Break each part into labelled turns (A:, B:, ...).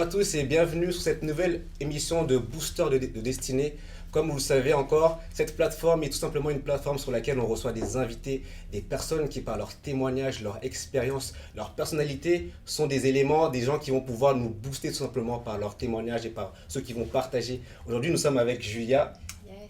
A: tous et bienvenue sur cette nouvelle émission de Booster de Destinée. Comme vous le savez encore, cette plateforme est tout simplement une plateforme sur laquelle on reçoit des invités, des personnes qui par leurs témoignages, leur expérience, leur personnalité sont des éléments, des gens qui vont pouvoir nous booster tout simplement par leurs témoignages et par ceux qui vont partager. Aujourd'hui, nous sommes avec Julia.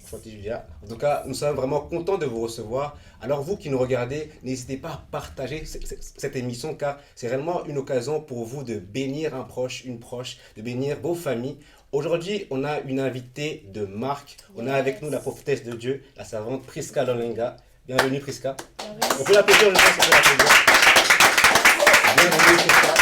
A: Santé Julia. En tout cas, nous sommes vraiment contents de vous recevoir. Alors vous qui nous regardez, n'hésitez pas à partager cette émission car c'est réellement une occasion pour vous de bénir un proche, une proche, de bénir vos familles. Aujourd'hui, on a une invitée de marque. On a avec nous la prophétesse de Dieu, la servante Prisca Lolenga. Bienvenue Prisca. On peut l'applaudir, je pense qu'on peut l'applaudir. Bienvenue Prisca.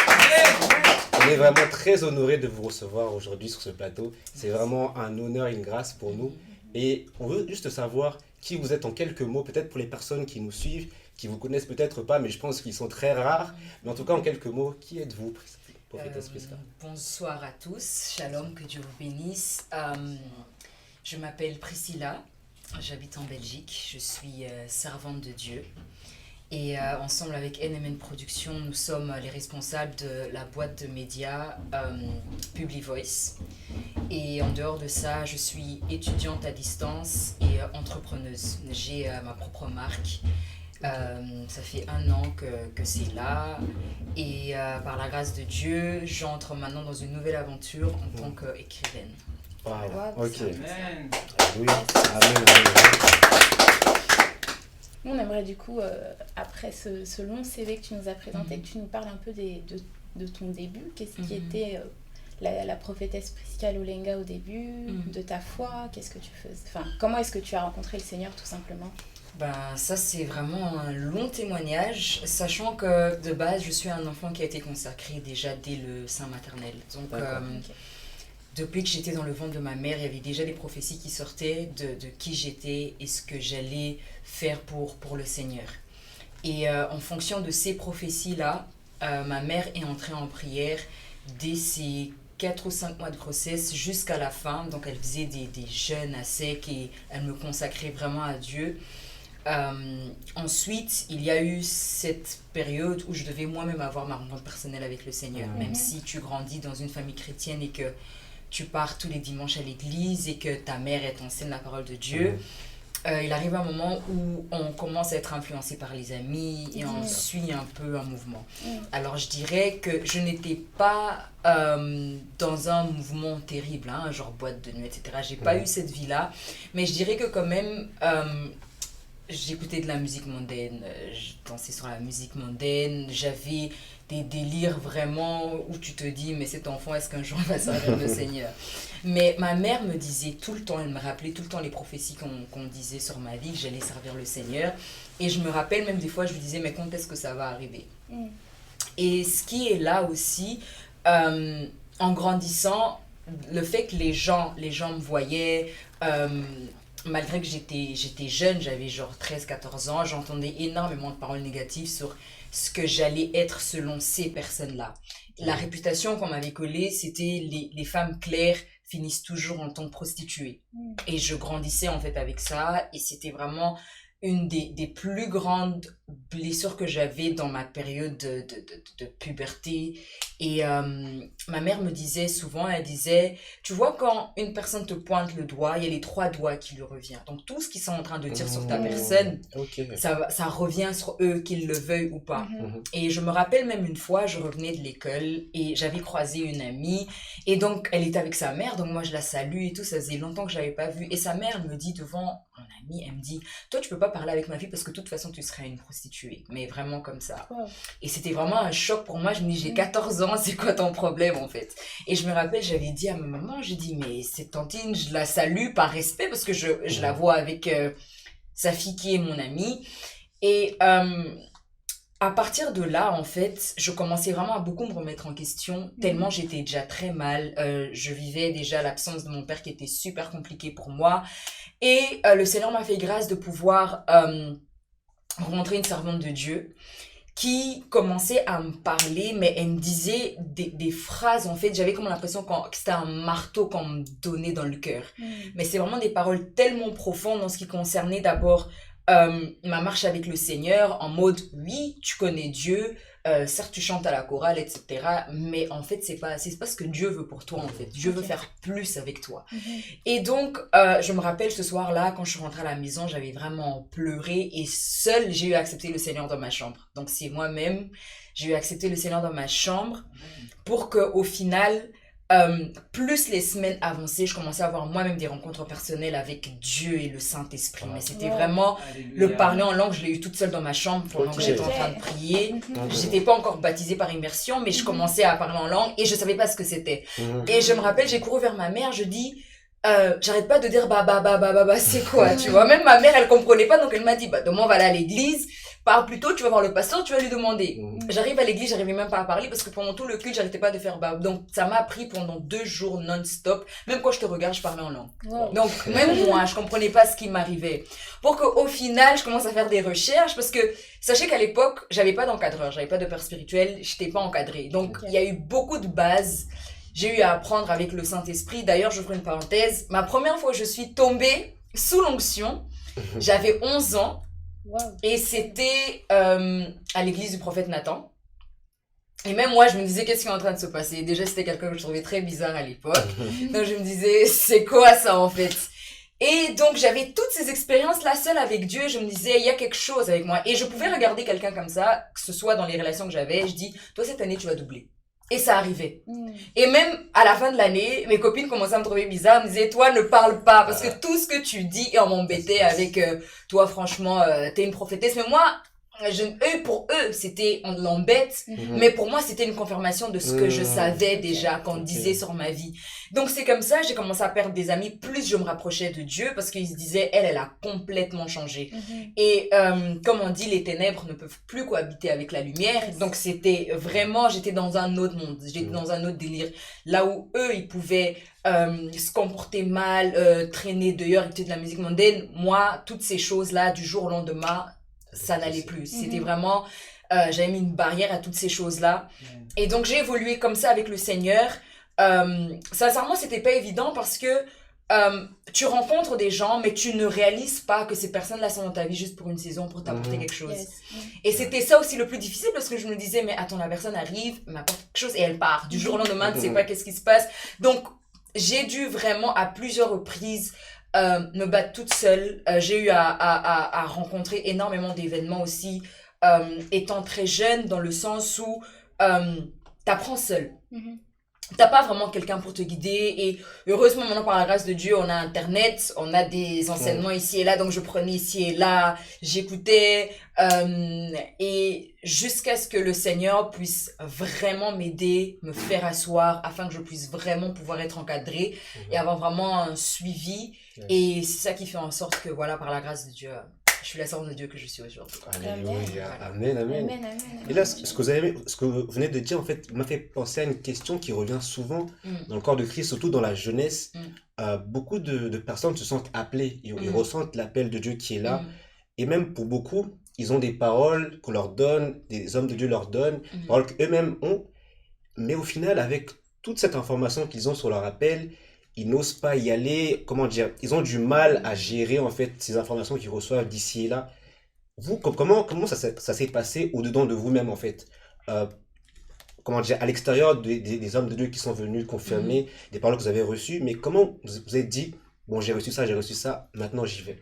A: On est vraiment très honorés de vous recevoir aujourd'hui sur ce plateau. C'est vraiment un honneur et une grâce pour nous. Et on veut juste savoir qui vous êtes en quelques mots, peut-être pour les personnes qui nous suivent, qui vous connaissent peut-être pas, mais je pense qu'ils sont très rares. Mais en tout cas, en quelques mots, qui êtes-vous, prophétesse Prisca?
B: Bonsoir à tous, shalom, que Dieu vous bénisse. Je m'appelle Priscilla, j'habite en Belgique, je suis servante de Dieu. Et ensemble avec NMN Productions, nous sommes les responsables de la boîte de médias Publivoice. Et en dehors de ça, je suis étudiante à distance et entrepreneuse. J'ai ma propre marque. Ça fait 1 an que c'est là. Et par la grâce de Dieu, j'entre maintenant dans une nouvelle aventure en tant qu'écrivaine.
A: Wow, ok.
C: Amen.
A: Oui, amen, amen.
D: On aimerait du coup, après ce long CV que tu nous as présenté, que tu nous parles un peu de ton début. Qu'est-ce qui était la prophétesse Prisca Lolenga au début, de ta foi, qu'est-ce que tu faisais, enfin, comment est-ce que tu as rencontré le Seigneur tout simplement?
B: Ben, ça, c'est vraiment un long témoignage, sachant que de base, je suis un enfant qui a été consacré déjà dès le sein maternel. Donc, depuis que j'étais dans le ventre de ma mère, il y avait déjà des prophéties qui sortaient de qui j'étais et ce que j'allais faire pour le Seigneur. Et en fonction de ces prophéties-là, ma mère est entrée en prière dès ses 4 ou 5 mois de grossesse jusqu'à la fin. Donc, elle faisait des jeûnes à sec et elle me consacrait vraiment à Dieu. Ensuite, il y a eu cette période où je devais moi-même avoir ma rencontre personnelle avec le Seigneur. Même si tu grandis dans une famille chrétienne et que tu pars tous les dimanches à l'église et que ta mère t'enseigne la parole de Dieu, il arrive un moment où on commence à être influencé par les amis et on suit un peu un mouvement. Alors je dirais que je n'étais pas dans un mouvement terrible, hein, genre boîte de nuit, etc. J'ai pas eu cette vie-là, mais je dirais que quand même... j'écoutais de la musique mondaine, je dansais sur la musique mondaine, j'avais des délires vraiment où tu te dis mais cet enfant est-ce qu'un jour il va servir le Seigneur. Mais ma mère me disait tout le temps, elle me rappelait tout le temps les prophéties qu'on disait sur ma vie, que j'allais servir le Seigneur. Et je me rappelle même des fois je lui disais mais quand est-ce que ça va arriver. Et ce qui est là aussi, en grandissant, le fait que les gens me voyaient... malgré que j'étais jeune, j'avais genre 13-14 ans, j'entendais énormément de paroles négatives sur ce que j'allais être selon ces personnes-là. La réputation qu'on m'avait collée, c'était les femmes claires finissent toujours en tant que prostituées. Et je grandissais en fait avec ça et c'était vraiment une des plus grandes blessures que j'avais dans ma période de puberté. Et ma mère me disait souvent, elle disait, tu vois quand une personne te pointe le doigt, il y a les 3 doigts qui lui reviennent. Donc tout ce qu'ils sont en train de dire sur ta personne, ça revient sur eux, qu'ils le veuillent ou pas. Et je me rappelle même une fois, je revenais de l'école et j'avais croisé une amie. Et donc elle était avec sa mère, donc moi je la salue et tout, ça faisait longtemps que je l'avais pas vue. Et sa mère me dit devant mon amie, elle me dit, toi tu peux pas parler avec ma fille parce que de toute façon tu serais une prostituée. Mais vraiment comme ça. Et c'était vraiment un choc pour moi. Je me dis, j'ai 14 ans, c'est quoi ton problème en fait? Et je me rappelle, j'avais dit à ma maman, j'ai dit, mais cette tantine, je la salue par respect parce que je la vois avec sa fille qui est mon amie. Et à partir de là, en fait, je commençais vraiment à beaucoup me remettre en question, tellement j'étais déjà très mal. Je vivais déjà l'absence de mon père qui était super compliqué pour moi. Et le Seigneur m'a fait grâce de pouvoir rencontrer une servante de Dieu qui commençait à me parler, mais elle me disait des phrases, en fait, j'avais comme l'impression que c'était un marteau qu'on me donnait dans le cœur. Mais c'est vraiment des paroles tellement profondes dans ce qui concernait d'abord ma marche avec le Seigneur, en mode, oui, tu connais Dieu, certes, tu chantes à la chorale, etc. Mais en fait, c'est pas ce que Dieu veut pour toi, en fait. Dieu veut faire plus avec toi. Et donc, je me rappelle ce soir-là, quand je suis rentrée à la maison, j'avais vraiment pleuré. Et seule, j'ai eu à accepter le Seigneur dans ma chambre. Donc, c'est moi-même, j'ai eu à accepter le Seigneur dans ma chambre pour qu'au final... plus les semaines avançaient, je commençais à avoir moi-même des rencontres personnelles avec Dieu et le Saint-Esprit. Mais c'était vraiment le parler en langue, je l'ai eu toute seule dans ma chambre pendant que j'étais en train de prier. J'étais pas encore baptisée par immersion, mais je commençais à parler en langue et je savais pas ce que c'était. Et je me rappelle, j'ai couru vers ma mère, je dis... j'arrête pas de dire c'est quoi, tu vois. Même ma mère, elle comprenait pas, donc elle m'a dit, demain on va aller à l'église, parle plutôt, tu vas voir le pasteur, tu vas lui demander. J'arrive à l'église, j'arrivais même pas à parler parce que pendant tout le culte, j'arrêtais pas de faire donc ça m'a pris pendant 2 jours non-stop. Même quand je te regarde, je parlais en langue. Donc même moi, je comprenais pas ce qui m'arrivait. Pour qu'au final, je commence à faire des recherches parce que sachez qu'à l'époque, j'avais pas d'encadreur, j'avais pas de père spirituel, j'étais pas encadrée. Donc il y a eu beaucoup de bases. J'ai eu à apprendre avec le Saint-Esprit. D'ailleurs, j'ouvre une parenthèse. Ma première fois, je suis tombée sous l'onction. J'avais 11 ans. Et c'était à l'église du prophète Nathan. Et même moi, je me disais, qu'est-ce qui est en train de se passer? Déjà, c'était quelqu'un que je trouvais très bizarre à l'époque. Donc, je me disais, c'est quoi ça, en fait? Et donc, j'avais toutes ces expériences-là seule avec Dieu. Et je me disais, il y a quelque chose avec moi. Et je pouvais regarder quelqu'un comme ça, que ce soit dans les relations que j'avais. Je dis, toi, cette année, tu vas doubler. Et ça arrivait. Et même à la fin de l'année, mes copines commençaient à me trouver bizarre, me disaient, toi, ne parle pas, parce que tout ce que tu dis, et on m'embêtait avec, toi, franchement, t'es une prophétesse. Mais moi, pour eux, c'était, on l'embête, mais pour moi, c'était une confirmation de ce que je savais déjà, qu'on disait sur ma vie. Donc, c'est comme ça, j'ai commencé à perdre des amis, plus je me rapprochais de Dieu, parce qu'ils se disaient, elle a complètement changé. Et, comme on dit, les ténèbres ne peuvent plus cohabiter avec la lumière. Donc, c'était vraiment, j'étais dans un autre monde, j'étais dans un autre délire. Là où eux, ils pouvaient, se comporter mal, traîner dehors, écouter de la musique mondaine, moi, toutes ces choses-là, du jour au lendemain, ça n'allait plus. C'était vraiment, j'avais mis une barrière à toutes ces choses-là. Et donc, j'ai évolué comme ça avec le Seigneur. Sincèrement, c'était pas évident parce que tu rencontres des gens, mais tu ne réalises pas que ces personnes-là sont dans ta vie juste pour une saison, pour t'apporter quelque chose. Et c'était ça aussi le plus difficile parce que je me disais, mais attends, la personne arrive, m'apporte quelque chose et elle part. Du jour au lendemain, tu sais pas qu'est-ce qui se passe. Donc, j'ai dû vraiment à plusieurs reprises me battre toute seule. J'ai eu à rencontrer énormément d'événements aussi, étant très jeune, dans le sens où t'apprends seule. T'as pas vraiment quelqu'un pour te guider. Et heureusement, maintenant, par la grâce de Dieu, on a Internet, on a des enseignements ici et là. Donc, je prenais ici et là, j'écoutais. Et jusqu'à ce que le Seigneur puisse vraiment m'aider, me faire asseoir, afin que je puisse vraiment pouvoir être encadrée et avoir vraiment un suivi. Et c'est ça qui fait en sorte que, voilà, par la grâce de Dieu, je suis la sorte de Dieu que je suis aujourd'hui.
A: Alléluia. Amen. Et là, ce que vous venez de dire, en fait, m'a fait penser à une question qui revient souvent dans le corps de Christ, surtout dans la jeunesse. Beaucoup de personnes se sentent appelées, ils ressentent l'appel de Dieu qui est là. Et même pour beaucoup, ils ont des paroles qu'on leur donne, des hommes de Dieu leur donnent, paroles qu'eux-mêmes ont. Mais au final, avec toute cette information qu'ils ont sur leur appel, ils n'osent pas y aller, comment dire, ils ont du mal à gérer en fait ces informations qu'ils reçoivent d'ici et là. Vous, comment ça s'est passé au-dedans de vous-même en fait, comment dire, à l'extérieur des hommes de Dieu qui sont venus confirmer des paroles que vous avez reçues, mais comment vous êtes dit, bon j'ai reçu ça, maintenant j'y vais.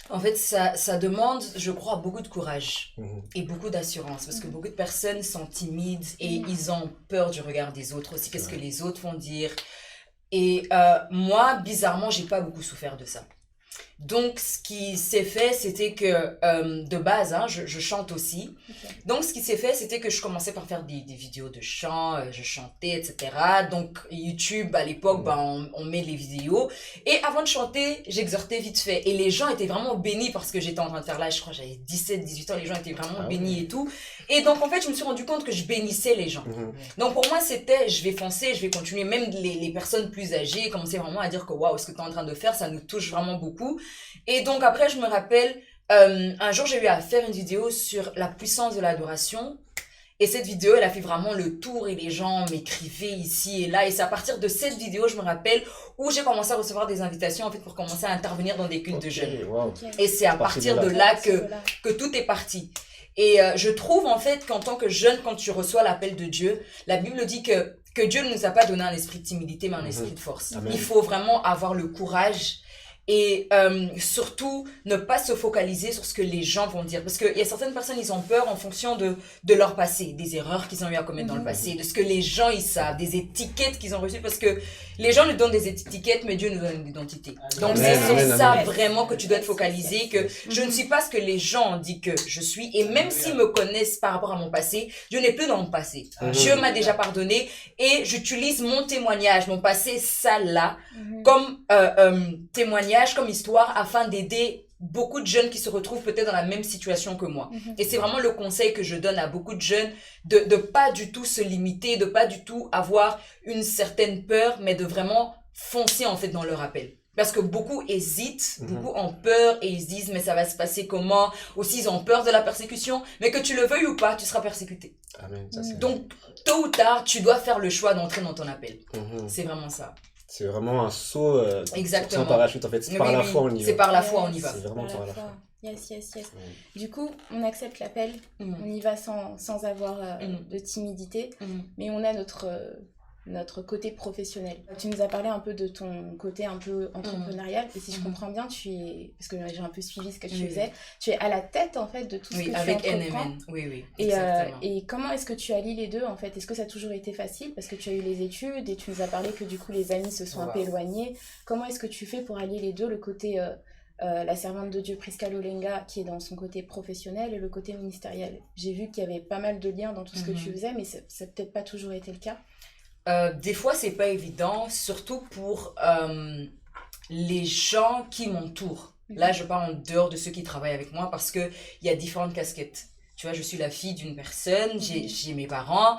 B: En fait, ça demande, je crois, beaucoup de courage et beaucoup d'assurance parce que beaucoup de personnes sont timides et ils ont peur du regard des autres aussi, qu'est-ce que les autres vont dire. Et moi, bizarrement, j'ai pas beaucoup souffert de ça. Donc, ce qui s'est fait, c'était que, de base, hein, je chante aussi. Donc, ce qui s'est fait, c'était que je commençais par faire des vidéos de chant, je chantais, etc. Donc, YouTube, à l'époque, on met les vidéos. Et avant de chanter, j'exhortais vite fait. Et les gens étaient vraiment bénis parce que j'étais en train de faire là, je crois, j'avais 17, 18 ans, les gens étaient vraiment bénis et tout. Et donc, en fait, je me suis rendu compte que je bénissais les gens. Donc, pour moi, c'était, je vais foncer, je vais continuer. Même les personnes plus âgées commençaient vraiment à dire que, waouh, ce que tu es en train de faire, ça nous touche vraiment beaucoup. Et donc après, je me rappelle, un jour, j'ai eu à faire une vidéo sur la puissance de l'adoration. Et cette vidéo, elle a fait vraiment le tour et les gens m'écrivaient ici et là. Et c'est à partir de cette vidéo, je me rappelle, où j'ai commencé à recevoir des invitations en fait, pour commencer à intervenir dans des cultes de jeunes. Et c'est à partir de là que tout est parti. Et je trouve en fait qu'en tant que jeune, quand tu reçois l'appel de Dieu, la Bible dit que Dieu ne nous a pas donné un esprit de timidité, mais un esprit de force.
A: Amen.
B: Il faut vraiment avoir le courage et surtout ne pas se focaliser sur ce que les gens vont dire. Parce qu'il y a certaines personnes, ils ont peur en fonction de leur passé, des erreurs qu'ils ont eu à commettre dans le passé, de ce que les gens ils savent, des étiquettes qu'ils ont reçues. Parce que les gens nous donnent des étiquettes, mais Dieu nous donne une identité. Donc c'est sur ça vraiment que tu dois être focalisé, que je ne suis pas ce que les gens ont dit que je suis. Et même s'ils me connaissent par rapport à mon passé, Dieu n'est plus dans mon passé. Dieu m'a déjà pardonné et j'utilise mon témoignage, mon passé sale là, comme témoignage, comme histoire, afin d'aider beaucoup de jeunes qui se retrouvent peut-être dans la même situation que moi. Et c'est vraiment le conseil que je donne à beaucoup de jeunes, de pas du tout se limiter, de pas du tout avoir une certaine peur, mais de vraiment foncer en fait dans leur appel. Parce que beaucoup hésitent, beaucoup ont peur et ils se disent mais ça va se passer comment? Aussi ils ont peur de la persécution, mais que tu le veuilles ou pas, tu seras persécuté.
A: Amen, ça, c'est
B: Donc tôt ou tard, tu dois faire le choix d'entrer dans ton appel. C'est vraiment ça.
A: C'est vraiment un saut
B: Exactement.
A: sans parachute, en fait. C'est par la foi, on y va.
B: C'est par la foi, on y va.
A: C'est vraiment par la foi.
D: Yes. Du coup, on accepte l'appel, on y va sans avoir de timidité, mais on a notre côté professionnel. Tu nous as parlé un peu de ton côté un peu entrepreneurial, et si je comprends bien, tu es, parce que j'ai un peu suivi ce que tu faisais, tu es à la tête en fait de tout ce que tu entreprends.
B: NMN, oui,
D: et comment est-ce que tu allies les deux en fait? Est-ce que ça a toujours été facile parce que tu as eu les études et tu nous as parlé que du coup les amis se sont un peu éloignés. Comment est-ce que tu fais pour allier les deux, le côté la servante de Dieu Prisca Lolenga qui est dans son côté professionnel et le côté ministériel? J'ai vu qu'il y avait pas mal de liens dans tout ce que tu faisais, mais ça n'a peut-être pas toujours été le cas.
B: Des fois, c'est pas évident, surtout pour les gens qui m'entourent. Là, je parle en dehors de ceux qui travaillent avec moi parce qu'il y a différentes casquettes. Tu vois, je suis la fille d'une personne, j'ai mes parents.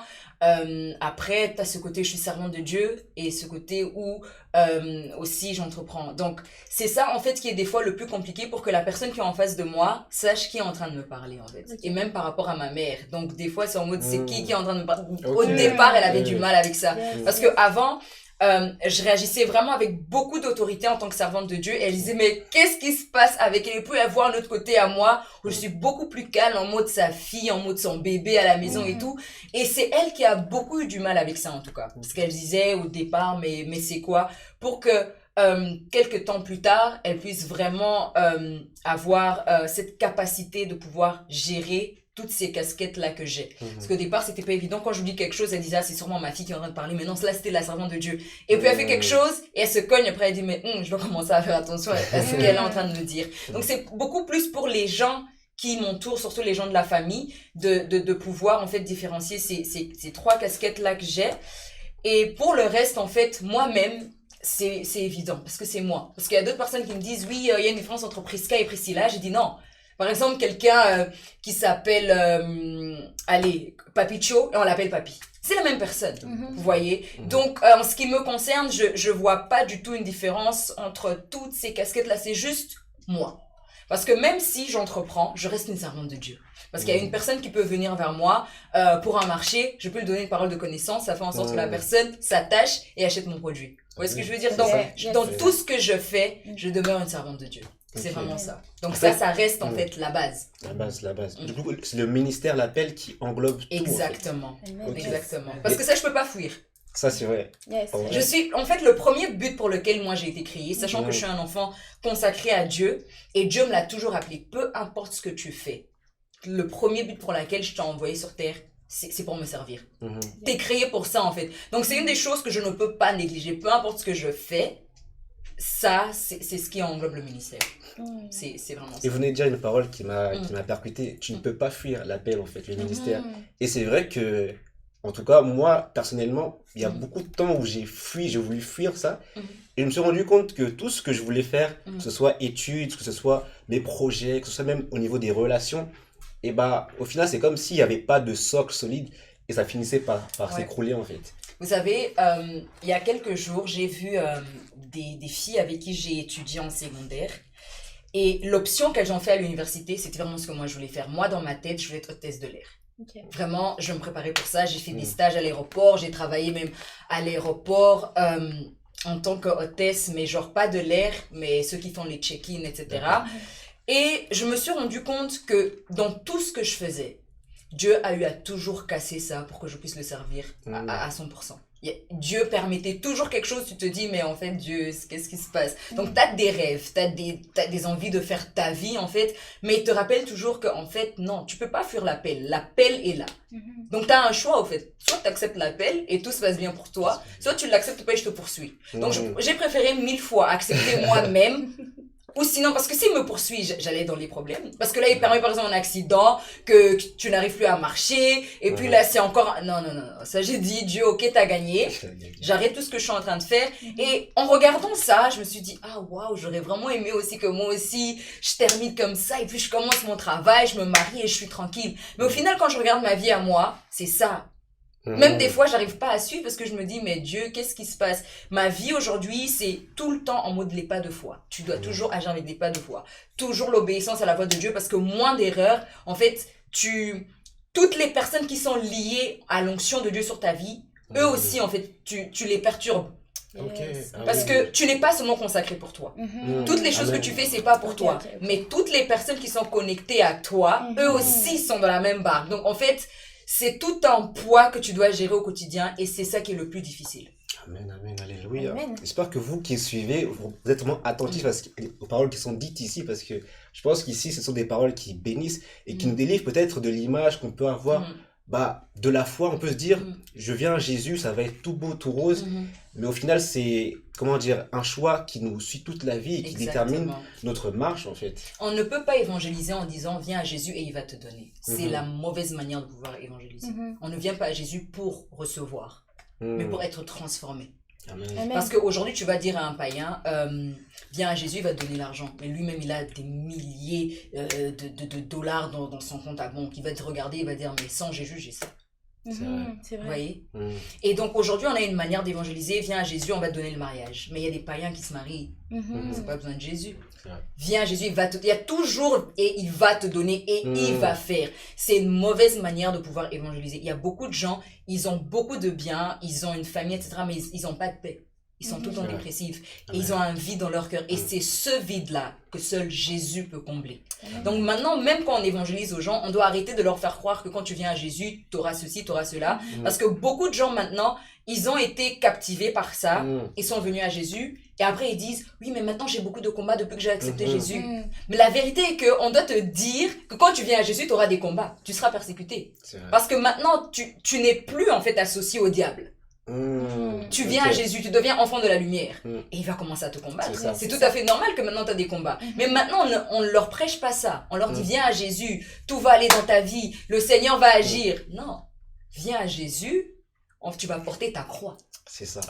B: Après, tu as ce côté, je suis servante de Dieu et ce côté où aussi j'entreprends. Donc, c'est ça, en fait, qui est des fois le plus compliqué pour que la personne qui est en face de moi sache qui est en train de me parler, en fait. Et même par rapport à ma mère. Donc, des fois, c'est en mode, c'est qui est en train de me parler. Au départ, elle avait du mal avec ça. Parce que avant je réagissais vraiment avec beaucoup d'autorité en tant que servante de Dieu et elle disait mais qu'est-ce qui se passe avec elle? Et puis elle voit un autre côté à moi où je suis beaucoup plus calme en mode sa fille, en mode son bébé à la maison et tout, et c'est elle qui a beaucoup eu du mal avec ça en tout cas, parce qu'elle disait au départ mais c'est quoi, pour que quelques temps plus tard elle puisse vraiment avoir cette capacité de pouvoir gérer toutes ces casquettes là que j'ai. Parce qu'au départ c'était pas évident, quand je vous dis quelque chose elle disait c'est sûrement ma fille qui est en train de parler, mais non, là c'était la servante de Dieu, et puis elle fait quelque chose et elle se cogne, après elle dit mais je dois commencer à faire attention à ce qu'elle est en train de me dire. Donc c'est beaucoup plus pour les gens qui m'entourent, surtout les gens de la famille, de pouvoir en fait différencier ces trois casquettes là que j'ai. Et pour le reste en fait moi-même c'est évident parce que c'est moi, parce qu'il y a d'autres personnes qui me disent oui il y a une différence entre Prisca et Priscilla. J'ai dit non. Par exemple, quelqu'un qui s'appelle, Papicho, et on l'appelle Papi. C'est la même personne, vous voyez. Donc, en ce qui me concerne, je vois pas du tout une différence entre toutes ces casquettes-là. C'est juste moi. Parce que même si j'entreprends, je reste une servante de Dieu. Parce qu'il y a une personne qui peut venir vers moi pour un marché, je peux lui donner une parole de connaissance, ça fait en sorte que la personne s'attache et achète mon produit. Vous voyez ce que je veux dire? Donc, dans tout ce que je fais, je demeure une servante de Dieu. C'est vraiment ça. Donc ça reste en fait la base. La base.
A: Du coup, c'est le ministère, l'appel qui englobe tout.
B: Exactement.
A: En fait.
B: Exactement. Parce que ça, je peux pas fuir.
A: Ça, c'est vrai.
B: Je suis, en fait, le premier but pour lequel moi j'ai été créée, sachant que je suis un enfant consacré à Dieu, et Dieu me l'a toujours appelé, peu importe ce que tu fais, le premier but pour lequel je t'ai envoyé sur terre, c'est pour me servir. T'es créé pour ça, en fait. Donc c'est une des choses que je ne peux pas négliger. Peu importe ce que je fais, ça, c'est ce qui englobe le ministère. C'est vraiment ça.
A: Et vous venez de dire une parole qui m'a percuté. Tu ne peux pas fuir l'appel, en fait, le ministère. Et c'est vrai que, en tout cas, moi, personnellement, il y a beaucoup de temps où j'ai voulu fuir ça. Et je me suis rendu compte que tout ce que je voulais faire, que ce soit études, que ce soit mes projets, que ce soit même au niveau des relations, et bah, au final, c'est comme s'il n'y avait pas de socle solide et ça finissait par s'écrouler, en fait.
B: Vous savez, il y a quelques jours, j'ai vu des filles avec qui j'ai étudié en secondaire. Et l'option qu'elles ont fait à l'université, c'était vraiment ce que moi je voulais faire. Moi, dans ma tête, je voulais être hôtesse de l'air. Vraiment, je me préparais pour ça. J'ai fait des stages à l'aéroport. J'ai travaillé même à l'aéroport en tant qu'hôtesse, mais genre pas de l'air, mais ceux qui font les check-in, etc. Et je me suis rendu compte que dans tout ce que je faisais, Dieu a eu à toujours casser ça pour que je puisse le servir à 100%. Dieu permettait toujours quelque chose, tu te dis, mais en fait, Dieu, qu'est-ce qui se passe? Donc, tu as des rêves, tu as des envies de faire ta vie, en fait, mais il te rappelle toujours qu'en fait, non, tu peux pas fuir l'appel. L'appel est là. Donc, tu as un choix, en fait. Soit tu acceptes l'appel et tout se passe bien pour toi, soit tu l'acceptes pas et je te poursuis. Donc, j'ai préféré 1000 fois accepter moi-même. Ou sinon, parce que s'il me poursuit, j'allais dans les problèmes. Parce que là, il permet par exemple un accident, que tu n'arrives plus à marcher, et puis là, c'est encore... Non. Ça, j'ai dit, Dieu, ok, t'as gagné. J'arrête tout ce que je suis en train de faire. Et en regardant ça, je me suis dit, ah, waouh, j'aurais vraiment aimé aussi que moi aussi, je termine comme ça, et puis je commence mon travail, je me marie et je suis tranquille. Mais au final, quand je regarde ma vie à moi, c'est ça. Même des fois, j'arrive pas à suivre parce que je me dis, mais Dieu, qu'est-ce qui se passe? Ma vie aujourd'hui, c'est tout le temps en mode les pas de foi. Tu dois toujours agir avec des pas de foi. Toujours l'obéissance à la voix de Dieu parce que moins d'erreurs, en fait, toutes les personnes qui sont liées à l'onction de Dieu sur ta vie, eux aussi, en fait, tu les perturbes. Parce que tu n'es pas seulement consacré pour toi. Toutes les choses que tu fais, c'est pas pour toi. Mais toutes les personnes qui sont connectées à toi, eux aussi sont dans la même barque. Donc, en fait, c'est tout un poids que tu dois gérer au quotidien et c'est ça qui est le plus difficile.
A: Amen, alléluia. J'espère que vous qui suivez, vous êtes vraiment attentifs aux paroles qui sont dites ici parce que je pense qu'ici, ce sont des paroles qui bénissent et qui nous délivrent peut-être de l'image qu'on peut avoir de la foi. On peut se dire, je viens à Jésus, ça va être tout beau, tout rose. Mais au final, c'est, comment dire, un choix qui nous suit toute la vie et qui détermine notre marche, en fait.
B: On ne peut pas évangéliser en disant, viens à Jésus et il va te donner. C'est la mauvaise manière de pouvoir évangéliser. On ne vient pas à Jésus pour recevoir, mais pour être transformé.
A: Amen.
B: Parce qu'aujourd'hui, tu vas dire à un païen, viens à Jésus, il va te donner l'argent. Mais lui-même, il a des milliers de dollars dans son compte à banque. Il va te regarder, il va dire, mais sans Jésus, j'ai ça.
D: C'est vrai.
B: Vous voyez? Et donc aujourd'hui, on a une manière d'évangéliser. Viens à Jésus, on va te donner le mariage. Mais il y a des païens qui se marient. C'est pas besoin de Jésus. Viens à Jésus, il y a toujours et il va te donner et il va faire. C'est une mauvaise manière de pouvoir évangéliser. Il y a beaucoup de gens, ils ont beaucoup de biens, ils ont une famille, etc. Mais ils n'ont pas de paix. Ils sont tout le temps dépressifs. Et ils ont un vide dans leur cœur. Et c'est ce vide-là que seul Jésus peut combler. Donc maintenant, même quand on évangélise aux gens, on doit arrêter de leur faire croire que quand tu viens à Jésus, tu auras ceci, tu auras cela. Parce que beaucoup de gens maintenant, ils ont été captivés par ça. Ils sont venus à Jésus. Et après, ils disent, oui, mais maintenant, j'ai beaucoup de combats depuis que j'ai accepté Jésus. Mais la vérité est qu'on doit te dire que quand tu viens à Jésus, tu auras des combats. Tu seras persécuté. Parce que maintenant, tu n'es plus en fait associé au diable. Tu viens à Jésus, tu deviens enfant de la lumière et il va commencer à te combattre. C'est tout à fait normal que maintenant tu as des combats. Mais maintenant on ne leur prêche pas ça. On leur dit viens à Jésus, tout va aller dans ta vie, le Seigneur va agir. Non, viens à Jésus, tu vas porter ta croix.
A: C'est ça.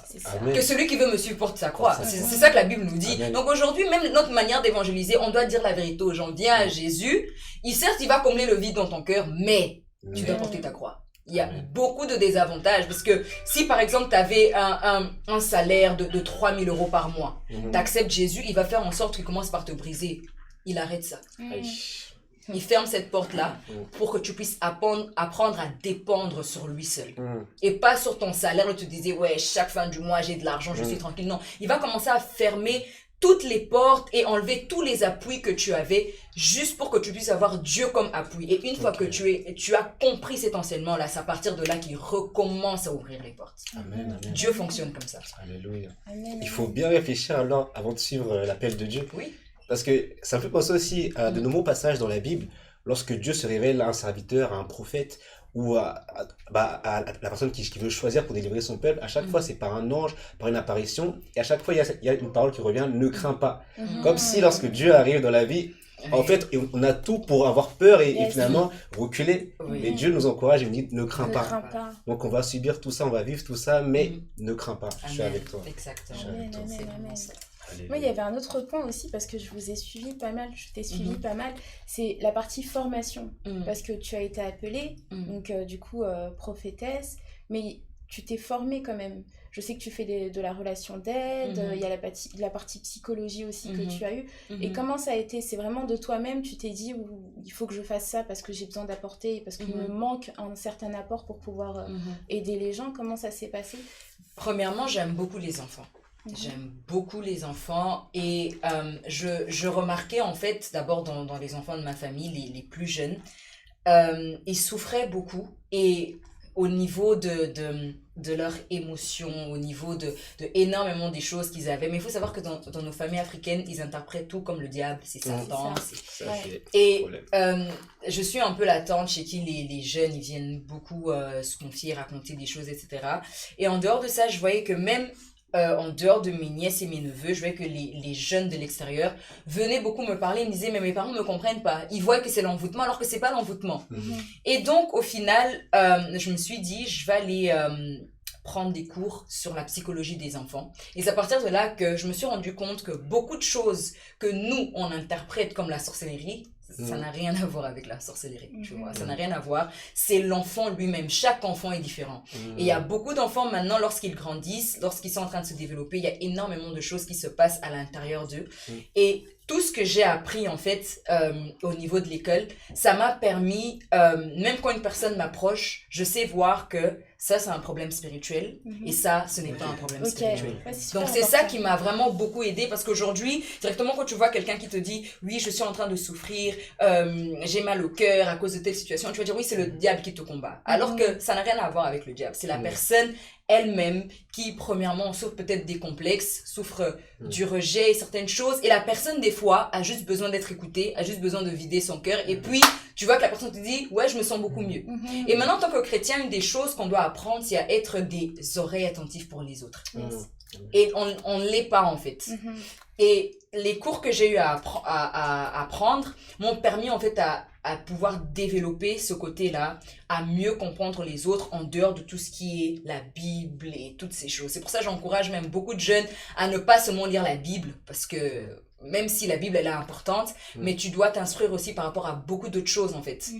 B: Que celui qui veut me suivre porte sa croix. C'est ça que la Bible nous dit. Donc aujourd'hui, même notre manière d'évangéliser, on doit dire la vérité aux gens. Viens à Jésus, certes il va combler le vide dans ton cœur, mais tu dois porter ta croix. Il y a beaucoup de désavantages parce que si par exemple tu avais un salaire de 3 000 € par mois, tu acceptes Jésus, il va faire en sorte qu'il commence par te briser. Il arrête ça. Il ferme cette porte-là pour que tu puisses apprendre à dépendre sur lui seul. Et pas sur ton salaire où tu disais, ouais, chaque fin du mois j'ai de l'argent, je suis tranquille. Non, il va commencer à fermer toutes les portes et enlever tous les appuis que tu avais juste pour que tu puisses avoir Dieu comme appui. Et une fois que tu as compris cet enseignement-là, c'est à partir de là qu'il recommence à ouvrir les portes.
A: Amen.
B: Dieu fonctionne comme ça.
A: Alléluia. Il faut bien réfléchir alors avant de suivre l'appel de Dieu.
B: Oui.
A: Parce que ça me fait penser aussi à de nombreux passages dans la Bible, lorsque Dieu se révèle à un serviteur, à un prophète, ou à la personne qui veut choisir pour délivrer son peuple. À chaque fois, c'est par un ange, par une apparition. Et à chaque fois, il y a une parole qui revient, ne crains pas. Comme si lorsque Dieu arrive dans la vie, en fait, on a tout pour avoir peur et finalement reculer. Mais Dieu nous encourage et nous dit, ne crains pas. Donc on va subir tout ça, on va vivre tout ça, mais ne crains pas. Je suis avec toi.
B: Exactement.
D: Moi, il y avait un autre point aussi, parce que je vous ai suivi pas mal, je t'ai suivi pas mal, c'est la partie formation. Parce que tu as été appelée, donc du coup, prophétesse, mais tu t'es formée quand même. Je sais que tu fais de la relation d'aide, il y a la partie psychologie aussi que tu as eue. Et comment ça a été? C'est vraiment de toi-même, tu t'es dit, il faut que je fasse ça parce que j'ai besoin d'apporter, parce qu'il me manque un certain apport pour pouvoir aider les gens. Comment ça s'est passé?
B: Premièrement, j'aime beaucoup les enfants. J'aime beaucoup les enfants et je remarquais en fait, d'abord dans les enfants de ma famille, les plus jeunes, ils souffraient beaucoup et au niveau de leurs émotions, au niveau de énormément des choses qu'ils avaient. Mais il faut savoir que dans nos familles africaines, ils interprètent tout comme le diable, c'est Satan. Et je suis un peu la tante chez qui les jeunes, ils viennent beaucoup se confier, raconter des choses, etc. Et en dehors de ça, je voyais que même en dehors de mes nièces et mes neveux, je voyais que les jeunes de l'extérieur venaient beaucoup me parler, ils me disaient mais mes parents ne me comprennent pas, ils voient que c'est l'envoûtement alors que c'est pas l'envoûtement. Et donc au final, je me suis dit je vais aller prendre des cours sur la psychologie des enfants. Et c'est à partir de là que je me suis rendu compte que beaucoup de choses que nous on interprète comme la sorcellerie, ça n'a rien à voir avec la sorcellerie, tu vois. Ça n'a rien à voir. C'est l'enfant lui-même. Chaque enfant est différent. Et il y a beaucoup d'enfants maintenant, lorsqu'ils grandissent, lorsqu'ils sont en train de se développer, il y a énormément de choses qui se passent à l'intérieur d'eux. Et tout ce que j'ai appris, en fait, au niveau de l'école, ça m'a permis, même quand une personne m'approche, je sais voir que ça, c'est un problème spirituel et ça, ce n'est pas un problème spirituel.
D: Ouais,
B: donc, c'est ça qui m'a vraiment beaucoup aidé parce qu'aujourd'hui, directement, quand tu vois quelqu'un qui te dit « Oui, je suis en train de souffrir, j'ai mal au cœur à cause de telle situation », tu vas dire « Oui, c'est le diable qui te combat. » Alors que ça n'a rien à voir avec le diable. C'est la personne elle-même qui, premièrement, souffre peut-être des complexes, souffre du rejet, certaines choses. Et la personne, des fois, a juste besoin d'être écoutée, a juste besoin de vider son cœur. Et puis, tu vois que la personne te dit, ouais, je me sens beaucoup mieux. Et maintenant, en tant que chrétien, une des choses qu'on doit apprendre, c'est à être des oreilles attentives pour les autres. Et on ne l'est pas, en fait. Et les cours que j'ai eu à apprendre m'ont permis, en fait, à pouvoir développer ce côté-là, à mieux comprendre les autres en dehors de tout ce qui est la Bible et toutes ces choses. C'est pour ça que j'encourage même beaucoup de jeunes à ne pas seulement lire la Bible, parce que même si la Bible elle est importante, mais tu dois t'instruire aussi par rapport à beaucoup d'autres choses en fait,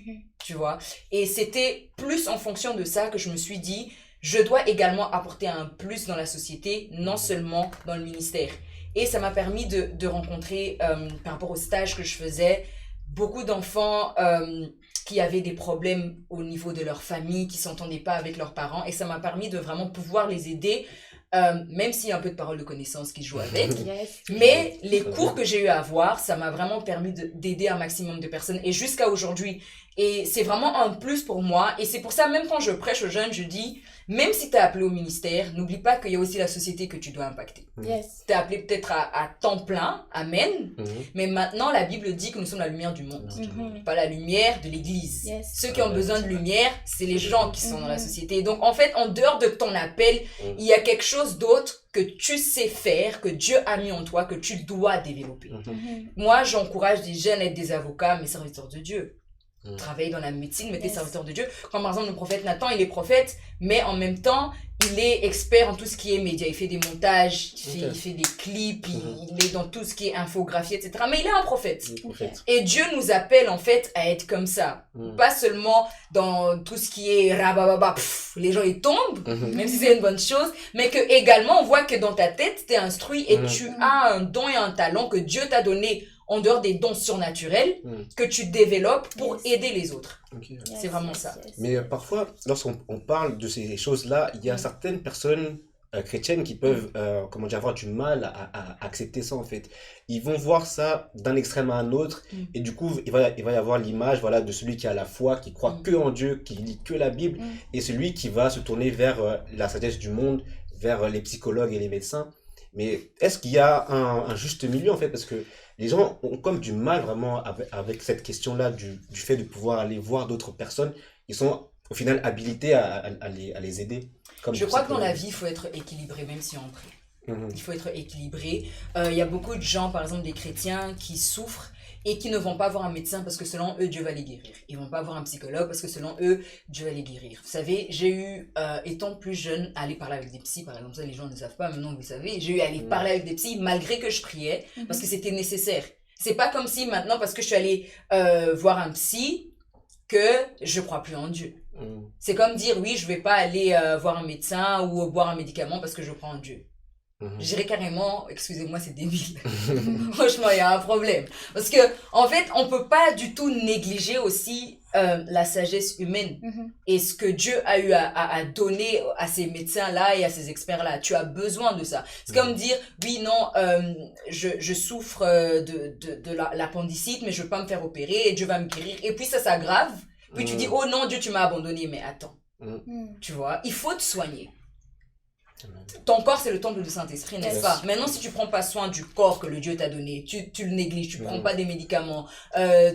B: tu vois. Et c'était plus en fonction de ça que je me suis dit, je dois également apporter un plus dans la société, non seulement dans le ministère. Et ça m'a permis de rencontrer, par rapport au stage que je faisais, beaucoup d'enfants qui avaient des problèmes au niveau de leur famille, qui ne s'entendaient pas avec leurs parents. Et ça m'a permis de vraiment pouvoir les aider, même s'il y a un peu de parole de connaissance qui joue avec. Mais les cours que j'ai eu à avoir, ça m'a vraiment permis d'aider un maximum de personnes. Et jusqu'à aujourd'hui. Et c'est vraiment un plus pour moi. Et c'est pour ça, même quand je prêche aux jeunes, je dis, même si tu es appelé au ministère, n'oublie pas qu'il y a aussi la société que tu dois impacter. Tu es appelé peut-être à temps plein, amen. Mais maintenant, la Bible dit que nous sommes la lumière du monde. Pas la lumière de l'église. Ceux qui ont besoin de lumière, c'est les gens qui sont dans la société. Et donc, en fait, en dehors de ton appel, il y a quelque chose d'autre que tu sais faire, que Dieu a mis en toi, que tu dois développer. Moi, j'encourage des jeunes à être des avocats, mais serviteurs de Dieu. Travailler dans la médecine, mais t'es serviteur de Dieu. Comme par exemple le prophète Nathan, il est prophète, mais en même temps, il est expert en tout ce qui est média. Il fait des montages, il fait des clips, il est dans tout ce qui est infographie, etc. Mais il est un prophète. Et Dieu nous appelle en fait à être comme ça. Pas seulement dans tout ce qui est rabababa, les gens ils tombent, même si c'est une bonne chose, mais que également on voit que dans ta tête, t'es instruit et tu as un don et un talent que Dieu t'a donné en dehors des dons surnaturels que tu développes pour aider les autres. C'est vraiment ça.
A: Mais parfois, lorsqu'on parle de ces choses-là, il y a certaines personnes chrétiennes qui peuvent avoir du mal à accepter ça en fait. Ils vont voir ça d'un extrême à un autre et du coup, il va y avoir l'image de celui qui a la foi, qui croit que en Dieu, qui lit que la Bible et celui qui va se tourner vers la sagesse du monde, vers les psychologues et les médecins. Mais est-ce qu'il y a un juste milieu en fait? Parce que les gens ont comme du mal vraiment avec cette question-là du fait de pouvoir aller voir d'autres personnes. Ils sont au final habilités à les aider.
B: Je crois que dans la vie, il faut être équilibré, même si on prie. Il faut être équilibré. Il y a beaucoup de gens, par exemple des chrétiens, qui souffrent et qui ne vont pas voir un médecin parce que selon eux, Dieu va les guérir. Ils ne vont pas voir un psychologue parce que selon eux, Dieu va les guérir. Vous savez, j'ai eu, étant plus jeune, à aller parler avec des psys, par exemple, ça les gens ne savent pas, maintenant vous savez, j'ai eu à aller parler avec des psys malgré que je priais parce que c'était nécessaire. C'est pas comme si maintenant, parce que je suis allée voir un psy, que je crois plus en Dieu. C'est comme dire, oui, je vais pas aller voir un médecin ou boire un médicament parce que je crois en Dieu. Je dirais carrément, excusez-moi, c'est débile. Franchement, il y a un problème. Parce que, en fait, on peut pas du tout négliger aussi la sagesse humaine et ce que Dieu a eu à donner à ces médecins-là et à ces experts-là. Tu as besoin de ça. C'est comme dire, oui, non, je souffre de l'appendicite, mais je veux pas me faire opérer et Dieu va me guérir. Et puis ça s'aggrave. Puis tu dis, oh non, Dieu, tu m'as abandonné. Mais attends, tu vois, il faut te soigner. Ton corps, c'est le temple du Saint-Esprit, n'est-ce pas? Maintenant, si tu prends pas soin du corps que le Dieu t'a donné, tu le négliges, tu prends pas des médicaments,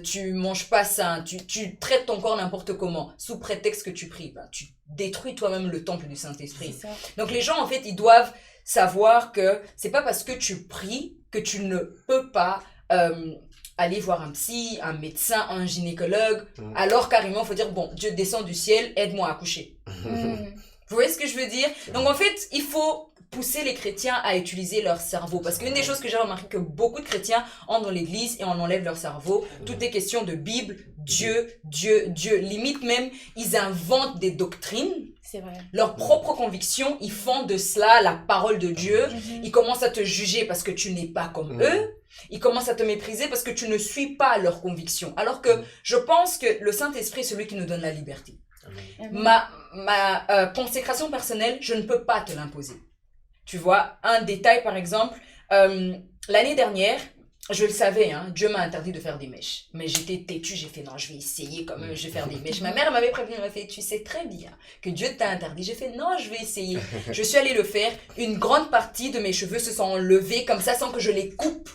B: tu manges pas sain, tu traites ton corps n'importe comment, sous prétexte que tu pries, tu détruis toi-même le temple du Saint-Esprit. Donc les gens, en fait, ils doivent savoir que c'est pas parce que tu pries que tu ne peux pas aller voir un psy, un médecin, un gynécologue, alors carrément, il faut dire, bon, Dieu descend du ciel, aide-moi à accoucher. Vous voyez ce que je veux dire? Donc en fait, il faut pousser les chrétiens à utiliser leur cerveau. Parce qu'une des choses que j'ai remarqué, que beaucoup de chrétiens entrent dans l'église et en enlèvent leur cerveau. Tout est question de Bible, Dieu. Limite même, ils inventent des doctrines.
D: C'est vrai.
B: Leurs propres convictions, ils font de cela la parole de Dieu. Ils commencent à te juger parce que tu n'es pas comme eux. Ils commencent à te mépriser parce que tu ne suis pas leurs convictions. Alors que je pense que le Saint-Esprit est celui qui nous donne la liberté. Ma consécration personnelle, je ne peux pas te l'imposer. Tu vois, un détail par exemple, l'année dernière, je le savais, Dieu m'a interdit de faire des mèches. Mais j'étais têtue, j'ai fait non, je vais essayer quand même, je vais faire des mèches. Ma mère m'avait prévenu, elle m'a fait, tu sais très bien que Dieu t'a interdit. J'ai fait non, je vais essayer. Je suis allée le faire, une grande partie de mes cheveux se sont enlevés comme ça sans que je les coupe.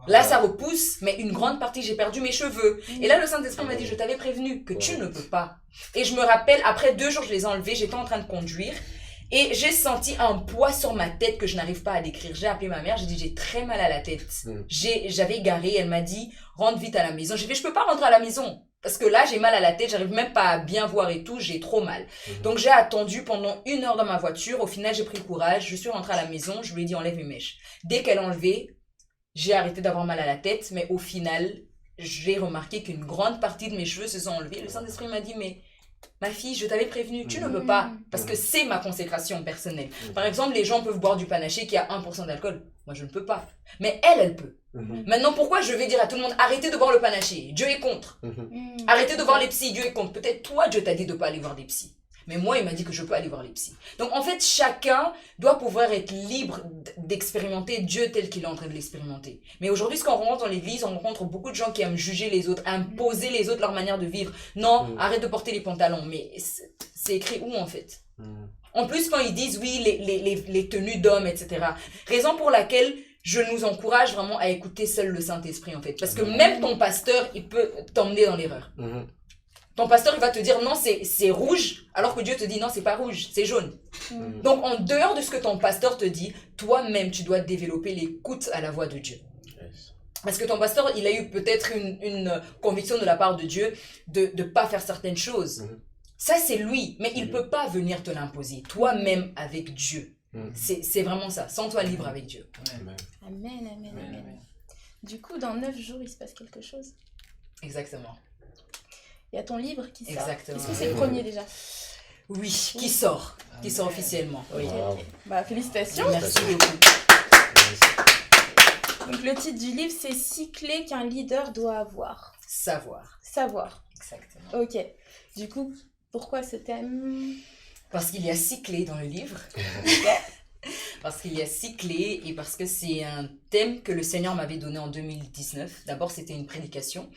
B: Là, ça repousse, mais une grande partie, j'ai perdu mes cheveux. Et là, le Saint-Esprit m'a dit, je t'avais prévenu que tu ne peux pas. Et je me rappelle, après 2 jours, je les ai enlevés, j'étais en train de conduire. Et j'ai senti un poids sur ma tête que je n'arrive pas à décrire. J'ai appelé ma mère, j'ai dit, j'ai très mal à la tête. J'avais garé, elle m'a dit, rentre vite à la maison. J'ai fait, je peux pas rentrer à la maison. Parce que là, j'ai mal à la tête, j'arrive même pas à bien voir et tout, j'ai trop mal. Donc, j'ai attendu pendant 1 heure dans ma voiture. Au final, j'ai pris le courage, je suis rentrée à la maison, je lui ai dit, enlève mes mèches. Dès qu'elle a enlevé, j'ai arrêté d'avoir mal à la tête, mais au final, j'ai remarqué qu'une grande partie de mes cheveux se sont enlevés. Le Saint-Esprit m'a dit, mais ma fille, je t'avais prévenu, tu ne peux pas, parce que c'est ma consécration personnelle. Par exemple, les gens peuvent boire du panaché qui a 1% d'alcool. Moi, je ne peux pas. Mais elle peut. Maintenant, pourquoi je vais dire à tout le monde, arrêtez de boire le panaché, Dieu est contre. Arrêtez de voir les psys, Dieu est contre. Peut-être toi, Dieu t'a dit de ne pas aller voir des psys. Mais moi, il m'a dit que je peux aller voir les psys. Donc, en fait, chacun doit pouvoir être libre d'expérimenter Dieu tel qu'il est en train de l'expérimenter. Mais aujourd'hui, ce qu'on rencontre dans l'église, on rencontre beaucoup de gens qui aiment juger les autres, imposer les autres leur manière de vivre. Non, arrête de porter les pantalons. Mais c'est écrit où, en fait? En plus, quand ils disent, oui, les tenues d'hommes, etc. Raison pour laquelle je nous encourage vraiment à écouter seul le Saint-Esprit, en fait. Parce que même ton pasteur, il peut t'emmener dans l'erreur. Ton pasteur, il va te dire non, c'est rouge, alors que Dieu te dit non, c'est pas rouge, c'est jaune. Donc, en dehors de ce que ton pasteur te dit, toi-même, tu dois développer l'écoute à la voix de Dieu. Parce que ton pasteur, il a eu peut-être une conviction de la part de Dieu de ne pas faire certaines choses. Ça, c'est lui, mais il ne peut pas venir te l'imposer. Toi-même avec Dieu. C'est vraiment ça. Sens-toi libre avec Dieu.
D: Amen. Du coup, dans 9 jours, il se passe quelque chose.
B: Exactement.
D: Il y a ton livre qui sort.
B: Exactement.
D: Est-ce que c'est le premier déjà?
B: Oui, qui sort officiellement. Oui.
D: Ok. Bah, félicitations.
B: Merci beaucoup.
D: Donc le titre du livre, c'est 6 clés qu'un leader doit avoir.
B: Savoir. Exactement.
D: Ok. Du coup, pourquoi ce thème?
B: Parce qu'il y a 6 clés dans le livre. Parce qu'il y a 6 clés et parce que c'est un thème que le Seigneur m'avait donné en 2019. D'abord, c'était une prédication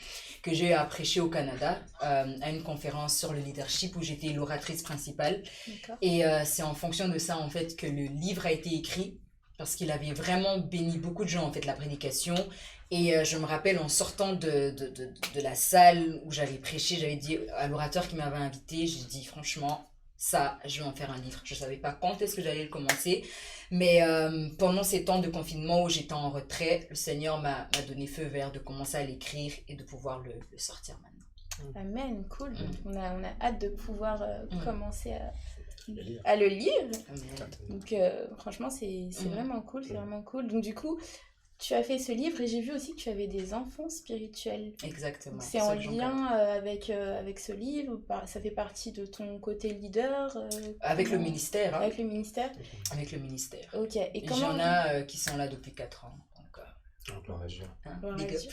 B: que j'ai eu à prêcher au Canada à une conférence sur le leadership où j'étais l'oratrice principale. Et c'est en fonction de ça, en fait, que le livre a été écrit parce qu'il avait vraiment béni beaucoup de gens, en fait, la prédication. Et je me rappelle, en sortant de la salle où j'avais prêché, j'avais dit à l'orateur qui m'avait invité, j'ai dit franchement, ça, je vais en faire un livre. Je ne savais pas quand est-ce que j'allais le commencer, mais pendant ces temps de confinement où j'étais en retrait, le Seigneur m'a donné feu vert de commencer à l'écrire et de pouvoir le sortir maintenant.
D: Amen, cool. On a hâte de pouvoir commencer à le lire. Donc franchement, c'est vraiment cool, c'est vraiment cool. Donc du coup, tu as fait ce livre et j'ai vu aussi que tu avais des enfants spirituels.
B: Exactement.
D: C'est en lien avec ce livre, ça fait partie de ton côté leader
B: avec le ministère.
D: Avec le ministère.
B: Avec le ministère.
D: Ok. Et comment
B: j'en ai qui sont là depuis 4 ans. Donc,
A: Gloire à Dieu.
D: Gloire à
B: Big up.
D: Dieu.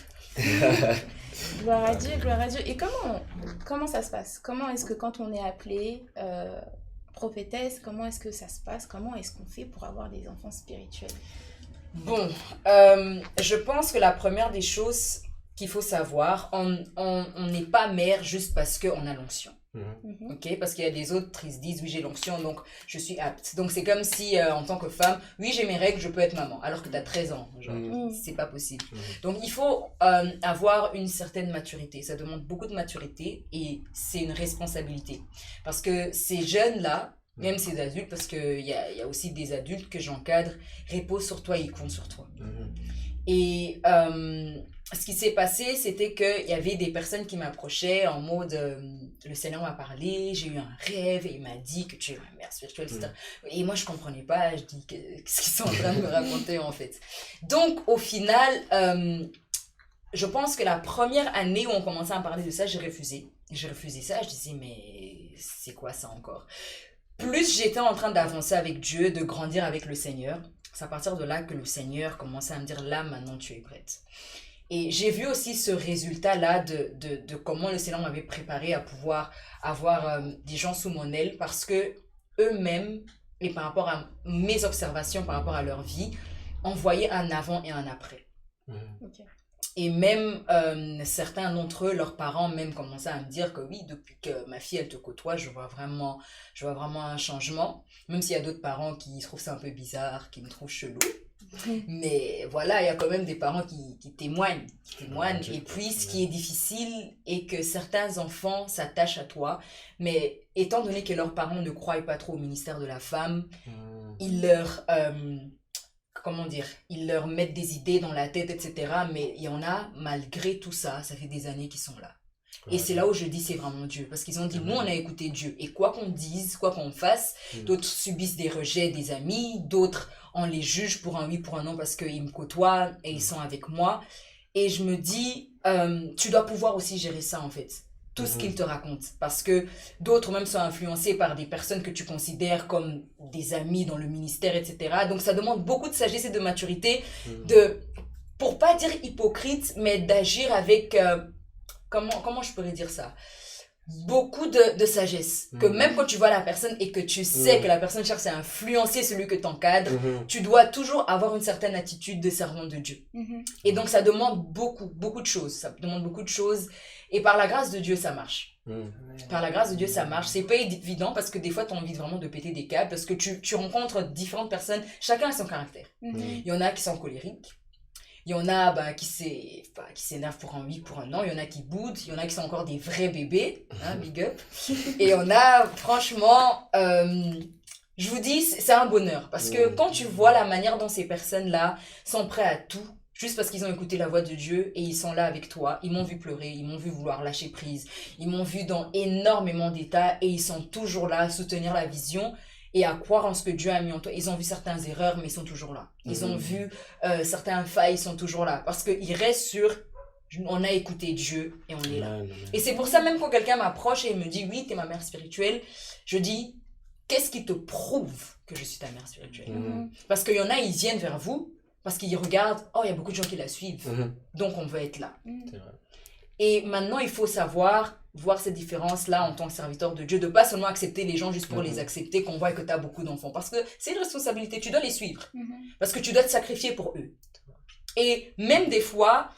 D: Gloire à Dieu, gloire à Dieu. Et comment ça se passe? Comment est-ce que quand on est appelé prophétesse, comment est-ce que ça se passe? Comment est-ce qu'on fait pour avoir des enfants spirituels?
B: Bon, je pense que la première des choses qu'il faut savoir, on n'est pas mère juste parce qu'on a l'onction. Ok, parce qu'il y a des autres qui se disent oui j'ai l'onction donc je suis apte. Donc c'est comme si en tant que femme, oui j'ai mes règles, je peux être maman alors que tu as 13 ans. Genre, c'est pas possible. Donc il faut avoir une certaine maturité. Ça demande beaucoup de maturité et c'est une responsabilité. Parce que ces jeunes-là, même ces adultes, parce qu'il y a aussi des adultes que j'encadre, reposent sur toi et ils comptent sur toi. Et ce qui s'est passé, c'était qu'il y avait des personnes qui m'approchaient en mode le Seigneur m'a parlé, j'ai eu un rêve et il m'a dit que tu es ma mère spirituelle, etc. Et moi, je ne comprenais pas. Je dis qu'est-ce qu'ils sont en train de me raconter en fait. Donc, au final, je pense que la première année où on commençait à parler de ça, j'ai refusé. J'ai refusé ça. Je disais, mais c'est quoi ça encore? Plus j'étais en train d'avancer avec Dieu, de grandir avec le Seigneur, c'est à partir de là que le Seigneur commençait à me dire, là, maintenant, tu es prête. Et j'ai vu aussi ce résultat-là de comment le Seigneur m'avait préparé à pouvoir avoir des gens sous mon aile parce que eux-mêmes, et par rapport à mes observations, par rapport à leur vie, on voyait un avant et un après.
D: Okay.
B: Et même certains d'entre eux, leurs parents même commençaient à me dire que oui, depuis que ma fille elle te côtoie, je vois vraiment un changement. Même s'il y a d'autres parents qui trouvent ça un peu bizarre, qui me trouvent chelou. Mais voilà, il y a quand même des parents qui témoignent. Et puis ce qui est difficile est que certains enfants s'attachent à toi, mais étant donné que leurs parents ne croient pas trop au ministère de la femme, ils leur... ils leur mettent des idées dans la tête, etc. Mais il y en a, malgré tout ça, ça fait des années qu'ils sont là. Et c'est là où je dis c'est vraiment Dieu. Parce qu'ils ont dit, nous, on a écouté Dieu. Et quoi qu'on dise, quoi qu'on fasse, d'autres subissent des rejets des amis, d'autres, on les juge pour un oui, pour un non, parce qu'ils me côtoient et ils sont avec moi. Et je me dis, tu dois pouvoir aussi gérer ça, en fait. Tout ce qu'ils te racontent. Parce que d'autres même sont influencés par des personnes que tu considères comme des amis dans le ministère, etc. Donc ça demande beaucoup de sagesse et de maturité, pour pas dire hypocrite, mais d'agir avec, comment je pourrais dire ça? Beaucoup de sagesse. Que même quand tu vois la personne et que tu sais que la personne cherche à influencer celui que t'encadres, tu dois toujours avoir une certaine attitude de servant de Dieu. Et donc ça demande beaucoup de choses. Ça demande beaucoup de choses. Et par la grâce de Dieu, ça marche. Par la grâce de Dieu, ça marche. C'est pas évident parce que des fois, tu as envie vraiment de péter des câbles parce que tu rencontres différentes personnes. Chacun a son caractère. Il y en a qui sont colériques. Il y en a qui s'énervent pour un oui, pour un non. Il y en a qui boudent. Il y en a qui sont encore des vrais bébés. Hein, big up. Et il y en a, franchement, je vous dis, c'est un bonheur. Parce que quand tu vois la manière dont ces personnes-là sont prêtes à tout, juste parce qu'ils ont écouté la voix de Dieu et ils sont là avec toi. Ils m'ont vu pleurer, ils m'ont vu vouloir lâcher prise. Ils m'ont vu dans énormément d'états et ils sont toujours là à soutenir la vision et à croire en ce que Dieu a mis en toi. Ils ont vu certaines erreurs, mais ils sont toujours là. Ils ont vu certains failles, ils sont toujours là. Parce qu'ils restent sur, on a écouté Dieu et on est là. Et c'est pour ça même quand quelqu'un m'approche et il me dit, oui, t'es ma mère spirituelle, je dis, qu'est-ce qui te prouve que je suis ta mère spirituelle? Parce qu'il y en a, ils viennent vers vous, parce qu'ils regardent, oh, il y a beaucoup de gens qui la suivent, donc on veut être là.
A: C'est vrai.
B: Et maintenant, il faut savoir voir cette différence-là en tant que serviteur de Dieu, de pas seulement accepter les gens juste pour les accepter, qu'on voit que tu as beaucoup d'enfants. Parce que c'est une responsabilité, tu dois les suivre. Parce que tu dois te sacrifier pour eux. Et même des fois,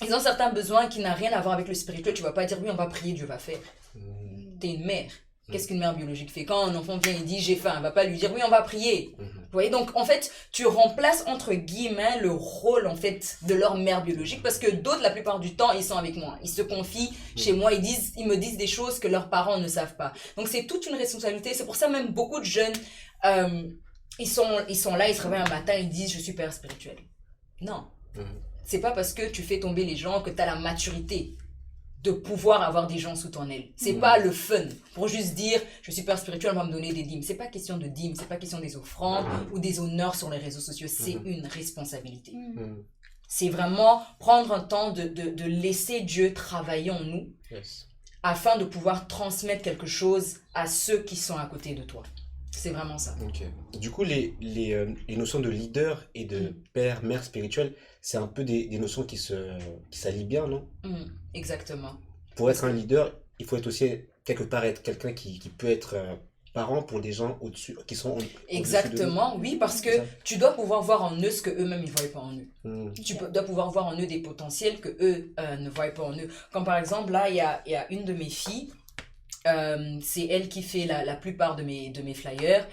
B: ils ont certains besoins qui n'ont rien à voir avec le spirituel. Tu vas pas dire, oui, on va prier, Dieu va faire. Tu es une mère. Qu'est-ce qu'une mère biologique fait? Quand un enfant vient et dit j'ai faim, elle va pas lui dire oui, on va prier. Vous voyez, donc en fait, tu remplaces entre guillemets le rôle en fait de leur mère biologique parce que d'autres, la plupart du temps, ils sont avec moi. Ils se confient chez moi, ils me disent des choses que leurs parents ne savent pas. Donc c'est toute une responsabilité. C'est pour ça même beaucoup de jeunes, ils sont là, ils se réveillent un matin, ils disent je suis père spirituel. Non. C'est pas parce que tu fais tomber les gens que tu as la maturité de pouvoir avoir des gens sous ton aile. C'est pas le fun pour juste dire je suis père spirituel, on va me donner des dîmes. C'est pas question de dîmes, c'est pas question des offrandes ou des honneurs sur les réseaux sociaux, c'est une responsabilité. C'est vraiment prendre un temps de laisser Dieu travailler en nous afin de pouvoir transmettre quelque chose à ceux qui sont à côté de toi. c'est vraiment ça.
A: Ok. Du coup, les notions de leader et de père, mère spirituelle, c'est un peu des notions qui s'allient bien, non?
B: Exactement.
A: Pour être un leader, il faut être aussi, quelque part, être quelqu'un qui peut être parent pour des gens au-dessus, qui sont au-dessus de nous.
B: Exactement, oui, parce que
A: C'est ça.
B: tu dois pouvoir voir en eux ce que eux-mêmes ils ne voient pas en eux.
D: Ok.
B: Dois pouvoir voir en eux des potentiels que eux ne voient pas en eux. Comme par exemple, là, il y a une de mes filles, c'est elle qui fait la plupart de mes flyers.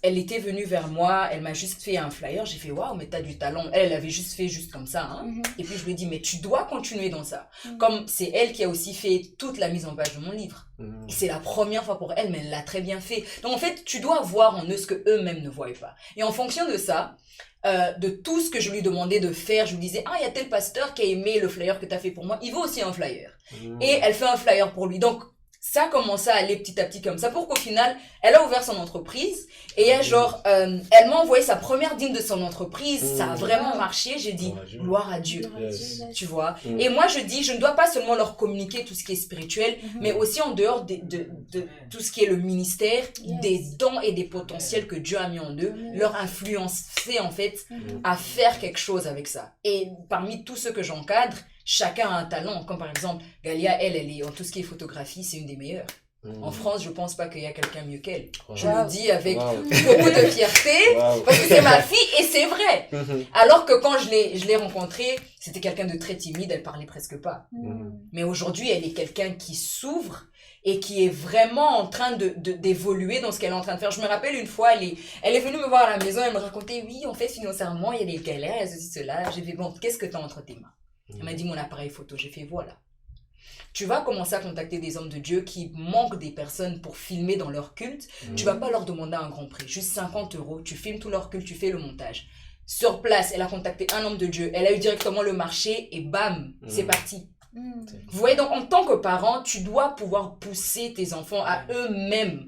B: Elle était venue vers moi, elle m'a juste fait un flyer, j'ai fait waouh, mais t'as du talent. Elle avait juste fait juste comme ça, hein. Et puis je lui ai dit, mais tu dois continuer dans ça. Comme c'est elle qui a aussi fait toute la mise en page de mon livre. Et c'est la première fois pour elle, mais elle l'a très bien fait. Donc en fait, tu dois voir en eux ce que eux-mêmes ne voient pas. Et en fonction de ça, de tout ce que je lui demandais de faire, je lui disais, ah, il y a tel pasteur qui a aimé le flyer que tu as fait pour moi, il veut aussi un flyer. Et elle fait un flyer pour lui. Donc, ça a commencé à aller petit à petit comme ça pour qu'au final, elle a ouvert son entreprise et elle, genre, elle m'a envoyé sa première dîme de son entreprise. Ça a vraiment marché. J'ai dit, gloire à Dieu. Tu vois. Et moi, je dis, je ne dois pas seulement leur communiquer tout ce qui est spirituel, mais aussi en dehors de tout ce qui est le ministère, des dons et des potentiels que Dieu a mis en eux, leur influencer en fait à faire quelque chose avec ça. Et parmi tous ceux que j'encadre, chacun a un talent. Comme par exemple, Galia, elle est en tout ce qui est photographie, c'est une des meilleures. En France, je pense pas qu'il y a quelqu'un mieux qu'elle. Je le dis avec beaucoup de fierté, parce que c'est ma fille et c'est vrai. Alors que quand je l'ai rencontrée, c'était quelqu'un de très timide, elle parlait presque pas. Mais aujourd'hui, elle est quelqu'un qui s'ouvre et qui est vraiment en train d'évoluer dans ce qu'elle est en train de faire. Je me rappelle une fois, elle est venue me voir à la maison, elle me racontait, oui, en fait, financièrement, il y a des galères, il y a ceci, cela. J'ai fait, bon, qu'est-ce que tu as entre tes mains? Elle m'a dit, mon appareil photo. J'ai fait, voilà. Tu vas commencer à contacter des hommes de Dieu qui manquent des personnes pour filmer dans leur culte. Tu vas pas leur demander un grand prix, juste 50 €. Tu filmes tout leur culte, tu fais le montage. Sur place, elle a contacté un homme de Dieu. Elle a eu directement le marché et bam, c'est parti. Vous voyez, donc en tant que parent, tu dois pouvoir pousser tes enfants à eux-mêmes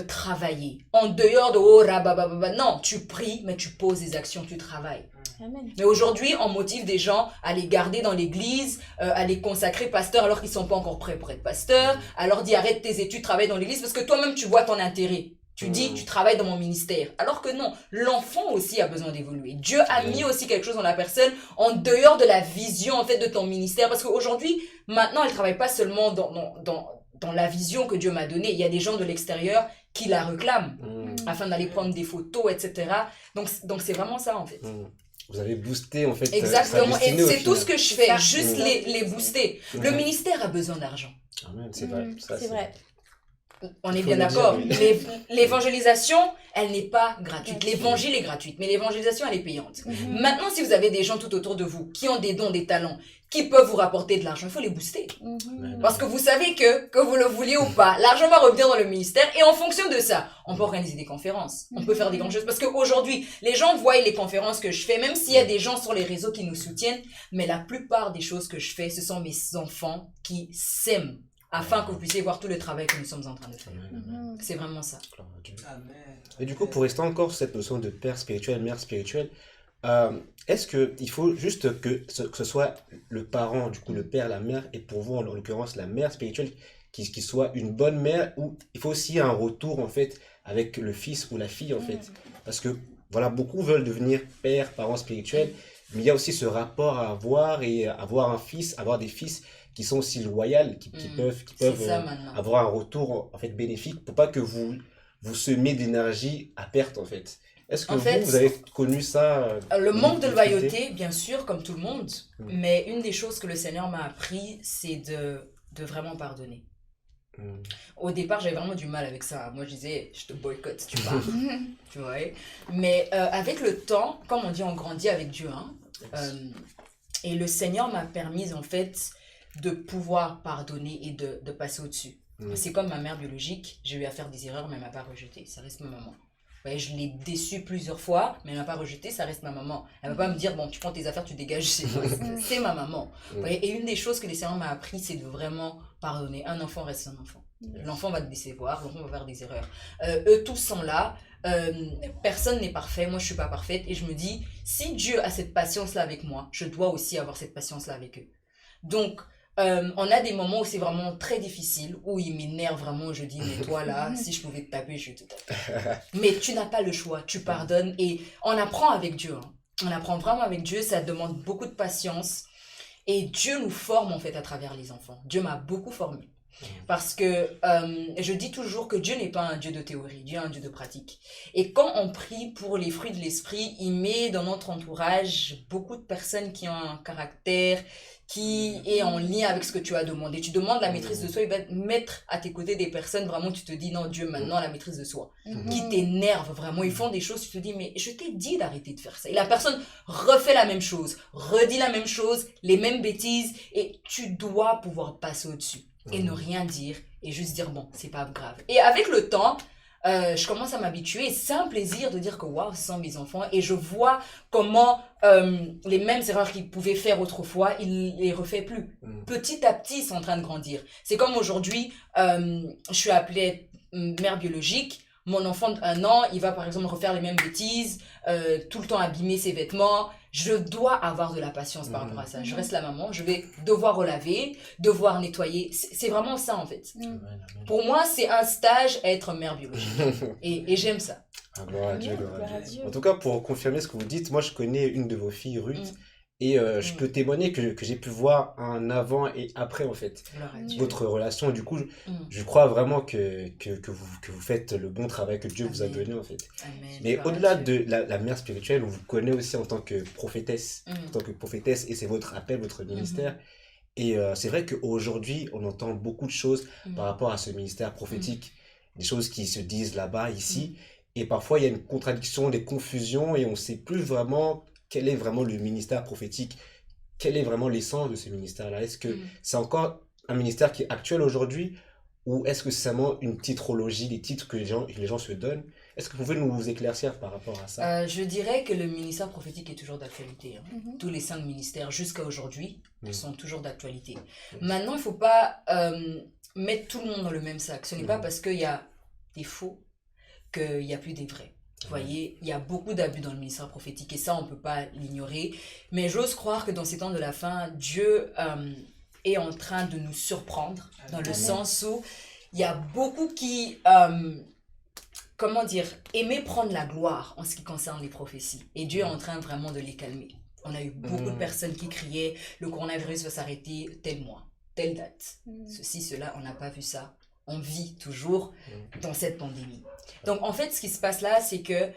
B: travailler. En dehors de oh, rabababa. Non, tu pries, mais tu poses des actions, tu travailles. Amen. Mais aujourd'hui, on motive des gens à les garder dans l'église, à les consacrer pasteurs alors qu'ils ne sont pas encore prêts pour être pasteurs, à leur dire arrête tes études, travaille dans l'église parce que toi-même tu vois ton intérêt. Tu dis tu travailles dans mon ministère. Alors que non, l'enfant aussi a besoin d'évoluer. Dieu a mis aussi quelque chose dans la personne en dehors de la vision en fait de ton ministère. Parce qu'aujourd'hui, maintenant, elle ne travaille pas seulement dans la vision que Dieu m'a donnée. Il y a des gens de l'extérieur qui la réclament afin d'aller prendre des photos, etc. Donc c'est vraiment ça en fait.
A: Vous avez boosté en fait.
B: Exactement, et c'est tout ce que je fais, juste les booster. Le ministère a besoin d'argent.
A: Amen, c'est vrai.
D: C'est vrai.
B: On est bien d'accord. L'évangélisation, elle n'est pas gratuite. L'évangile est gratuite, mais l'évangélisation, elle est payante. Maintenant, si vous avez des gens tout autour de vous qui ont des dons, des talents, qui peuvent vous rapporter de l'argent, il faut les booster. Parce que vous savez que vous le vouliez ou pas, l'argent va revenir dans le ministère et en fonction de ça, on peut organiser des conférences, on peut faire des grandes choses. Parce qu'aujourd'hui, les gens voient les conférences que je fais, même s'il y a des gens sur les réseaux qui nous soutiennent, mais la plupart des choses que je fais, ce sont mes enfants qui s'aiment. Afin que vous puissiez voir tout le travail que nous sommes en train de faire. C'est vraiment ça.
A: Et du coup, pour rester encore sur cette notion de père spirituel, mère spirituelle, est-ce qu'il faut juste que ce soit le parent, du coup le père, la mère, et pour vous en l'occurrence la mère spirituelle, qui soit une bonne mère, ou il faut aussi un retour en fait avec le fils ou la fille en fait? Parce que voilà, beaucoup veulent devenir père, parent spirituel, mais il y a aussi ce rapport à avoir et avoir un fils, avoir des fils qui sont aussi loyaux, qui peuvent avoir un retour en fait bénéfique pour pas que vous semez d'énergie à perte en fait. Est-ce que vous avez connu ça?
B: Le manque de loyauté, bien sûr, comme tout le monde, mais une des choses que le Seigneur m'a appris, c'est de vraiment pardonner. Au départ, j'avais vraiment du mal avec ça. Moi, je disais, je te boycotte, tu pars. Tu vois. Mais avec le temps, comme on dit, on grandit avec Dieu. Hein, et le Seigneur m'a permis, en fait, de pouvoir pardonner et de passer au-dessus. C'est comme ma mère biologique, j'ai eu à faire des erreurs, mais elle ne m'a pas rejetée. Ça reste ma maman. Ouais, je l'ai déçue plusieurs fois, mais elle ne m'a pas rejetée, ça reste ma maman. Elle ne va pas me dire, bon, tu prends tes affaires, tu dégages, c'est ma maman. Ouais, et une des choses que le Seigneur m'a appris, c'est de vraiment pardonner. Un enfant reste un enfant. L'enfant va te décevoir, l'enfant va faire des erreurs. Eux tous sont là, personne n'est parfait, moi je ne suis pas parfaite, et je me dis, si Dieu a cette patience-là avec moi, je dois aussi avoir cette patience-là avec eux. Donc, on a des moments où c'est vraiment très difficile, où il m'énerve vraiment, je dis, mais toi là, si je pouvais te taper, je te tape. Mais tu n'as pas le choix, tu pardonnes et on apprend avec Dieu. Hein. On apprend vraiment avec Dieu, ça demande beaucoup de patience. Et Dieu nous forme en fait à travers les enfants. Dieu m'a beaucoup formé. Parce que je dis toujours que Dieu n'est pas un Dieu de théorie, Dieu est un Dieu de pratique. Et quand on prie pour les fruits de l'esprit, il met dans notre entourage beaucoup de personnes qui ont un caractère, qui est en lien avec ce que tu as demandé. Tu demandes la maîtrise de soi, il va mettre à tes côtés des personnes, vraiment tu te dis non Dieu maintenant la maîtrise de soi. Qui t'énervent vraiment, ils font des choses, tu te dis mais je t'ai dit d'arrêter de faire ça. Et la personne refait la même chose, redit la même chose, les mêmes bêtises et tu dois pouvoir passer au-dessus. Et ne rien dire et juste dire bon c'est pas grave et avec le temps je commence à m'habituer et c'est un plaisir de dire que waouh ce sont mes enfants et je vois comment les mêmes erreurs qu'ils pouvaient faire autrefois ils les refait plus petit à petit ils sont en train de grandir. C'est comme aujourd'hui je suis appelée mère biologique. Mon enfant d'1 an, il va par exemple refaire les mêmes bêtises, tout le temps abîmer ses vêtements. Je dois avoir de la patience par rapport à ça. Je reste la maman, je vais devoir relaver, devoir nettoyer. C'est vraiment ça en fait. Pour moi, c'est un stage à être mère biologique. Et j'aime ça.
A: Ah, gloire à Dieu, gloire à Dieu. En tout cas, pour confirmer ce que vous dites, moi je connais une de vos filles, Ruth. Et je peux témoigner que j'ai pu voir un avant et après, en fait, votre relation. Du coup, je crois vraiment que vous faites le bon travail que Dieu vous a donné, en fait.
B: Amen.
A: Mais au-delà de la mère spirituelle, on vous connaît aussi en tant que prophétesse. Et c'est votre appel, votre ministère. Et c'est vrai qu'aujourd'hui, on entend beaucoup de choses par rapport à ce ministère prophétique. Des choses qui se disent là-bas, ici. Et parfois, il y a une contradiction, des confusions, et on ne sait plus vraiment quel est vraiment le ministère prophétique, quel est vraiment l'essence de ce ministère-là. Est-ce que c'est encore un ministère qui est actuel aujourd'hui, ou est-ce que c'est seulement une titrologie, des titres que les gens se donnent? Est-ce que vous pouvez nous éclaircir par rapport à ça?
B: Je dirais que le ministère prophétique est toujours d'actualité. Hein. Tous les 5 ministères jusqu'à aujourd'hui sont toujours d'actualité. Maintenant, il ne faut pas mettre tout le monde dans le même sac. Ce n'est pas parce qu'il y a des faux qu'il n'y a plus des vrais. Vous voyez, il y a beaucoup d'abus dans le ministère prophétique et ça, on ne peut pas l'ignorer. Mais j'ose croire que dans ces temps de la fin, Dieu est en train de nous surprendre dans le sens où il y a beaucoup qui, aimaient prendre la gloire en ce qui concerne les prophéties. Et Dieu est en train vraiment de les calmer. On a eu beaucoup de personnes qui criaient « le coronavirus va s'arrêter tel mois, telle date ». Ceci, cela, on n'a pas vu ça. On vit toujours dans cette pandémie. Donc, en fait, ce qui se passe là, c'est que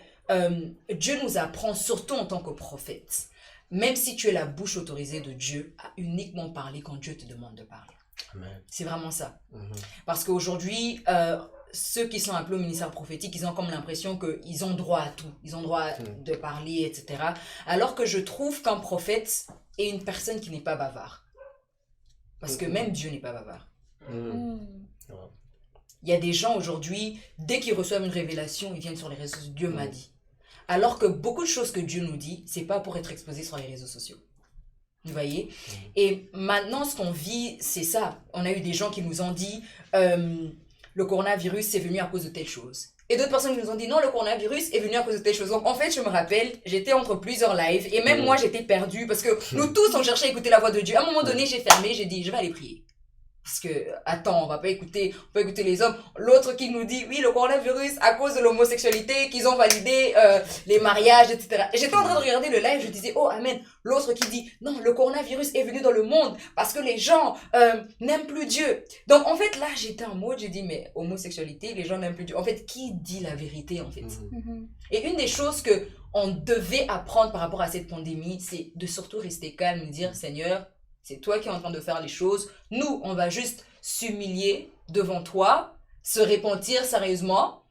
B: Dieu nous apprend, surtout en tant que prophète, même si tu es la bouche autorisée de Dieu, à uniquement parler quand Dieu te demande de parler. Amen. C'est vraiment ça. Parce qu'aujourd'hui, ceux qui sont appelés au ministère prophétique, ils ont comme l'impression qu'ils ont droit à tout. Ils ont droit de parler, etc. Alors que je trouve qu'un prophète est une personne qui n'est pas bavard. Parce que même Dieu n'est pas bavard. Il y a des gens aujourd'hui, dès qu'ils reçoivent une révélation, ils viennent sur les réseaux sociaux. Dieu m'a dit. Alors que beaucoup de choses que Dieu nous dit, c'est pas pour être exposé sur les réseaux sociaux. Vous voyez? Et maintenant, ce qu'on vit, c'est ça. On a eu des gens qui nous ont dit le coronavirus, c'est venu à cause de telle chose. Et d'autres personnes qui nous ont dit non, le coronavirus est venu à cause de telle chose. Donc en fait, je me rappelle, j'étais entre plusieurs lives et même moi, j'étais perdue parce que nous tous, on cherchait à écouter la voix de Dieu. À un moment donné, j'ai fermé, j'ai dit, je vais aller prier. Parce que, attends, on va pas écouter les hommes. L'autre qui nous dit, oui, le coronavirus, à cause de l'homosexualité, qu'ils ont validé les mariages, etc. Et j'étais en train de regarder le live, je disais, oh, amen. L'autre qui dit, non, le coronavirus est venu dans le monde parce que les gens n'aiment plus Dieu. Donc, en fait, là, j'étais en mode, j'ai dit, mais homosexualité, les gens n'aiment plus Dieu. En fait, qui dit la vérité, en fait? Et une des choses que on devait apprendre par rapport à cette pandémie, c'est de surtout rester calme et dire, Seigneur, c'est toi qui es en train de faire les choses. Nous, on va juste s'humilier devant toi, se repentir sérieusement.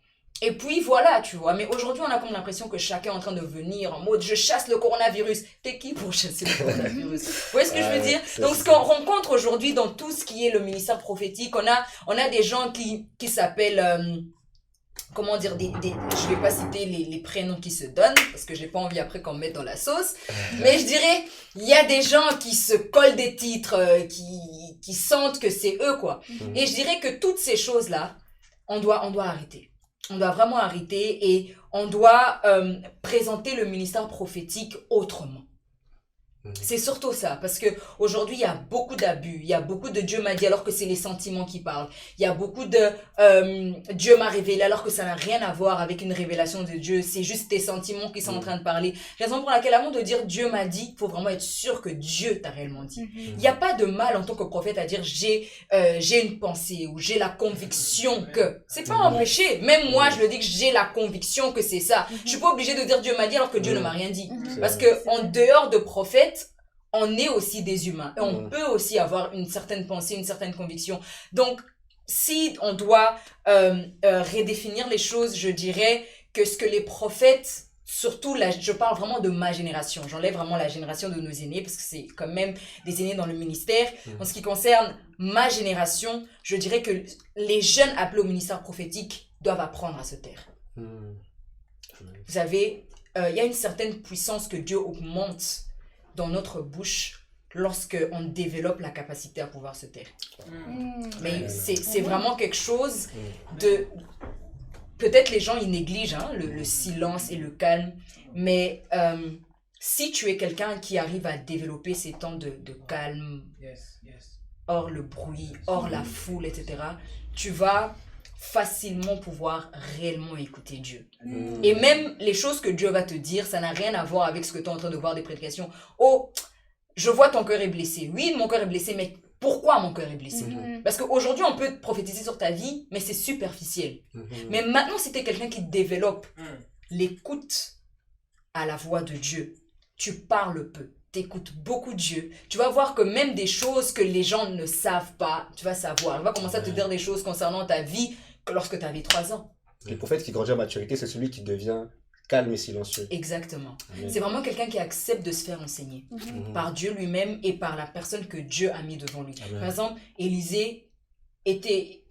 B: Et puis voilà, tu vois. Mais aujourd'hui, on a comme l'impression que chacun est en train de venir en mode « je chasse le coronavirus ». T'es qui pour chasser le coronavirus? Vous voyez ce que je veux dire? Donc, ce qu'on rencontre aujourd'hui dans tout ce qui est le ministère prophétique, on a des gens qui s'appellent... comment dire, je vais pas citer les prénoms qui se donnent, parce que j'ai pas envie après qu'on me mette dans la sauce, mais je dirais, il y a des gens qui se collent des titres, qui sentent que c'est eux, quoi. Et je dirais que toutes ces choses-là, on doit arrêter. On doit vraiment arrêter et on doit présenter le ministère prophétique autrement. C'est surtout ça, parce que aujourd'hui il y a beaucoup d'abus, il y a beaucoup de Dieu m'a dit alors que c'est les sentiments qui parlent. Il y a beaucoup de Dieu m'a révélé alors que ça n'a rien à voir avec une révélation de Dieu. C'est juste tes sentiments qui sont en train de parler. Raison pour laquelle avant de dire Dieu m'a dit, il faut vraiment être sûr que Dieu t'a réellement dit. Il n'y a pas de mal en tant que prophète à dire j'ai une pensée ou j'ai la conviction que. C'est pas empêché. Même moi je le dis que j'ai la conviction que c'est ça. Je suis pas obligée de dire Dieu m'a dit alors que Dieu ne m'a rien dit. Parce que en dehors de prophète, on est aussi des humains et on peut aussi avoir une certaine pensée, une certaine conviction. Donc, si on doit redéfinir les choses, je dirais que ce que les prophètes, surtout, je parle vraiment de ma génération, j'enlève vraiment la génération de nos aînés parce que c'est quand même des aînés dans le ministère. En ce qui concerne ma génération, je dirais que les jeunes appelés au ministère prophétique doivent apprendre à se taire. Vous savez, il y a une certaine puissance que Dieu augmente dans notre bouche lorsqu'on développe la capacité à pouvoir se taire. Mais c'est vraiment quelque chose de... Peut-être les gens, ils négligent le silence et le calme, mais si tu es quelqu'un qui arrive à développer ces temps de calme, hors le bruit, hors la foule, etc., tu vas facilement pouvoir réellement écouter Dieu. Et même les choses que Dieu va te dire, ça n'a rien à voir avec ce que tu es en train de voir des prédications. Oh, je vois ton cœur est blessé. Oui, mon cœur est blessé, mais pourquoi mon cœur est blessé? Parce qu'aujourd'hui, on peut prophétiser sur ta vie, mais c'est superficiel. Mais maintenant, si tu es quelqu'un qui développe l'écoute à la voix de Dieu, tu parles peu, t'écoutes beaucoup Dieu, tu vas voir que même des choses que les gens ne savent pas, tu vas savoir. Il va commencer à te dire des choses concernant ta vie que lorsque tu avais 3 ans.
A: Le prophète qui grandit à maturité, c'est celui qui devient calme et silencieux.
B: Exactement. C'est vraiment quelqu'un qui accepte de se faire enseigner par Dieu lui-même et par la personne que Dieu a mis devant lui. Par exemple, Élisée était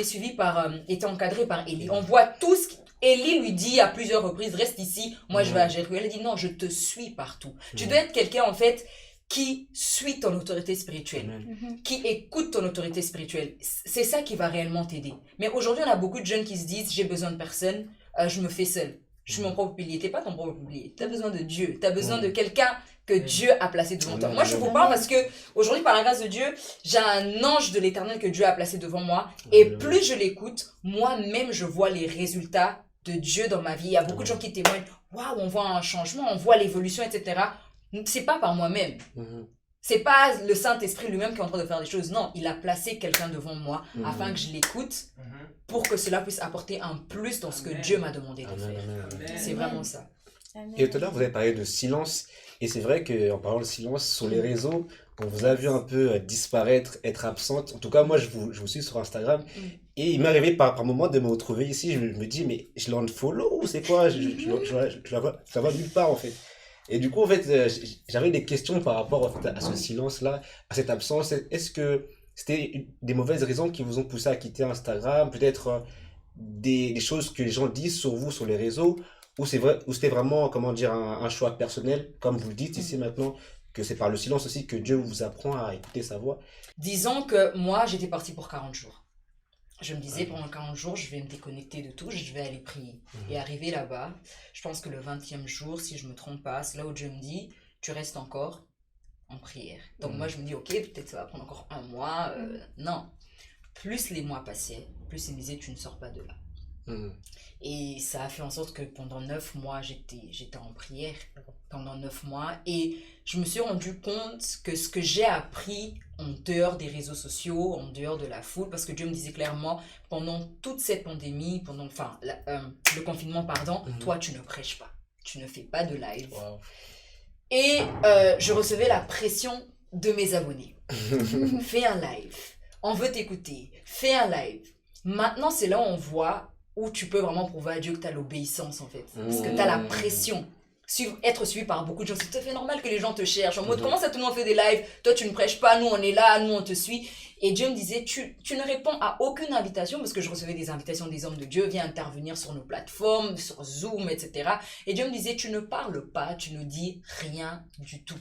B: suivi par, était encadré par Élie. On voit tout ce Élie lui dit à plusieurs reprises, reste ici, moi je vais à Jéricho. Elle dit non, je te suis partout. Tu dois être quelqu'un en fait qui suit ton autorité spirituelle, qui écoute ton autorité spirituelle. C'est ça qui va réellement t'aider. Mais aujourd'hui, on a beaucoup de jeunes qui se disent, j'ai besoin de personne, je me fais seul. Je suis mon propre pilier. T'es pas ton propre pilier. Tu as besoin de Dieu. Tu as besoin de quelqu'un que Dieu a placé devant toi. Moi, je vous parle parce que aujourd'hui, par la grâce de Dieu, j'ai un ange de l'Éternel que Dieu a placé devant moi. Et plus je l'écoute, moi-même, je vois les résultats de Dieu dans ma vie. Il y a beaucoup de gens qui témoignent. Waouh, on voit un changement, on voit l'évolution, etc. C'est pas par moi-même. C'est pas le Saint-Esprit lui-même qui est en train de faire des choses. Non, il a placé quelqu'un devant moi afin que je l'écoute pour que cela puisse apporter un plus dans ce que Dieu m'a demandé de faire. C'est vraiment ça.
A: Et tout à l'heure, vous avez parlé de silence. Et c'est vrai qu'en parlant de silence, sur les réseaux, on vous a vu un peu disparaître, être absente. En tout cas, moi, je vous suis sur Instagram. Et il m'est arrivé par moment de me retrouver ici. Je me dis, mais je l'unfollow ou c'est quoi? Je la vois nulle part, en fait. Et du coup, en fait, j'avais des questions par rapport en fait, à ce silence-là, à cette absence. Est-ce que c'était des mauvaises raisons qui vous ont poussé à quitter Instagram? Peut-être des choses que les gens disent sur vous, sur les réseaux? Ou c'était vraiment, comment dire, un choix personnel, comme vous le dites ici maintenant, que c'est par le silence aussi que Dieu vous apprend à écouter sa voix?
B: Disons que moi, j'étais partie pour 40 jours. Je me disais, pendant 40 jours, je vais me déconnecter de tout, je vais aller prier. Et arrivé là-bas, je pense que le 20e jour, si je ne me trompe pas, c'est là où Dieu me dit, tu restes encore en prière. Donc moi, je me dis, ok, peut-être ça va prendre encore 1 mois. Non. Plus les mois passaient, plus il me disait, tu ne sors pas de là. Et ça a fait en sorte que pendant 9 mois, j'étais en prière. Pendant 9 mois. Et je me suis rendu compte que ce que j'ai appris en dehors des réseaux sociaux, en dehors de la foule, parce que Dieu me disait clairement, pendant toute cette pandémie, pendant le confinement, pardon, toi, tu ne prêches pas. Tu ne fais pas de live. Wow. Et je recevais la pression de mes abonnés. Fais un live. On veut t'écouter. Fais un live. Maintenant, c'est là où on voit où tu peux vraiment prouver à Dieu que tu as l'obéissance, en fait. Parce que tu as la pression. Être suivi par beaucoup de gens, c'est tout à fait normal que les gens te cherchent. En mode, comment ça, tout le monde fait des lives? Toi, tu ne prêches pas, nous, on est là, nous, on te suit. Et Dieu me disait, tu ne réponds à aucune invitation, parce que je recevais des invitations des hommes de Dieu, viens intervenir sur nos plateformes, sur Zoom, etc. Et Dieu me disait, tu ne parles pas, tu ne dis rien du tout.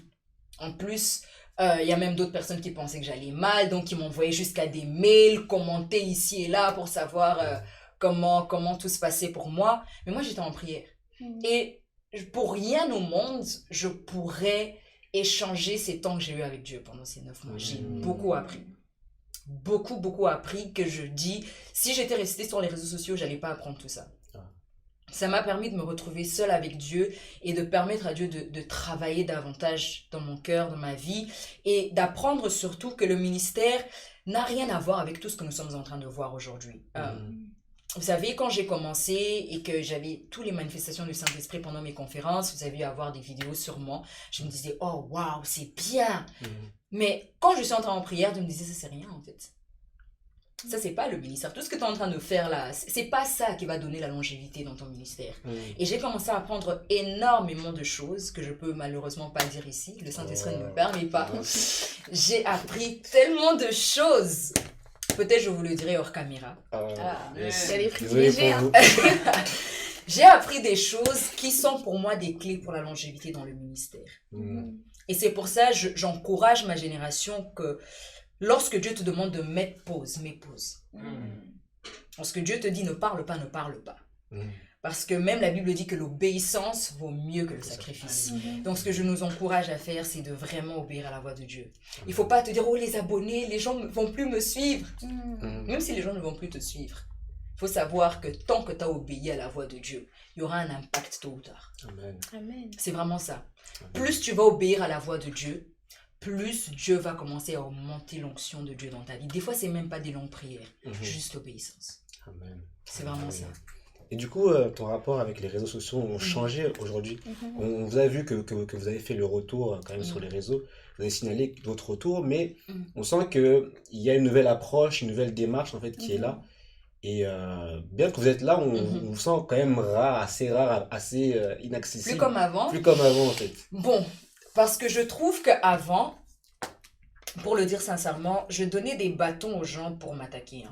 B: En plus, il y a même d'autres personnes qui pensaient que j'allais mal, donc qui m'envoyaient jusqu'à des mails, commenter ici et là pour savoir comment tout se passait pour moi. Mais moi, j'étais en prière. Et pour rien au monde, je pourrais échanger ces temps que j'ai eu avec Dieu pendant ces 9 mois. J'ai beaucoup appris. Beaucoup appris que je dis, si j'étais restée sur les réseaux sociaux, j'allais pas apprendre tout ça. Ça m'a permis de me retrouver seule avec Dieu et de permettre à Dieu de travailler davantage dans mon cœur, dans ma vie et d'apprendre surtout que le ministère n'a rien à voir avec tout ce que nous sommes en train de voir aujourd'hui. Vous savez, quand j'ai commencé et que j'avais toutes les manifestations du Saint-Esprit pendant mes conférences, vous avez eu à voir des vidéos sur moi, je me disais, oh waouh, c'est bien. Mais quand je suis entrée en prière, je me disais, ça c'est rien en fait. Ça, c'est pas le ministère. Tout ce que tu es en train de faire là, c'est pas ça qui va donner la longévité dans ton ministère. Et j'ai commencé à apprendre énormément de choses que je peux malheureusement pas dire ici. Le Saint-Esprit ne me permet pas. J'ai appris tellement de choses. Peut-être je vous le dirai hors caméra.
D: Les privilégiés.
B: J'ai appris des choses qui sont pour moi des clés pour la longévité dans le ministère. Et c'est pour ça que j'encourage ma génération que lorsque Dieu te demande de mettre pause, mets pause. Lorsque Dieu te dit ne parle pas, ne parle pas. Parce que même la Bible dit que l'obéissance vaut mieux que le sacrifice. Donc ce que je nous encourage à faire, c'est de vraiment obéir à la voix de Dieu. Il ne faut pas te dire, oh les abonnés, les gens ne vont plus me suivre. Même si les gens ne vont plus te suivre. Il faut savoir que tant que tu as obéi à la voix de Dieu, il y aura un impact tôt ou tard.
D: Amen.
B: C'est vraiment ça. Plus tu vas obéir à la voix de Dieu, plus Dieu va commencer à augmenter l'onction de Dieu dans ta vie. Des fois, c'est même pas des longues prières, juste l'obéissance. C'est vraiment ça.
A: Et du coup, ton rapport avec les réseaux sociaux ont changé aujourd'hui. On vous a vu que vous avez fait le retour quand même sur les réseaux. Vous avez signalé d'autres retours, mais on sent qu'il y a une nouvelle approche, une nouvelle démarche en fait qui est là. Et bien que vous êtes là, on vous sent quand même assez inaccessible.
B: Plus comme avant.
A: Plus comme avant en fait.
B: Bon, parce que je trouve qu'avant, pour le dire sincèrement, je donnais des bâtons aux gens pour m'attaquer.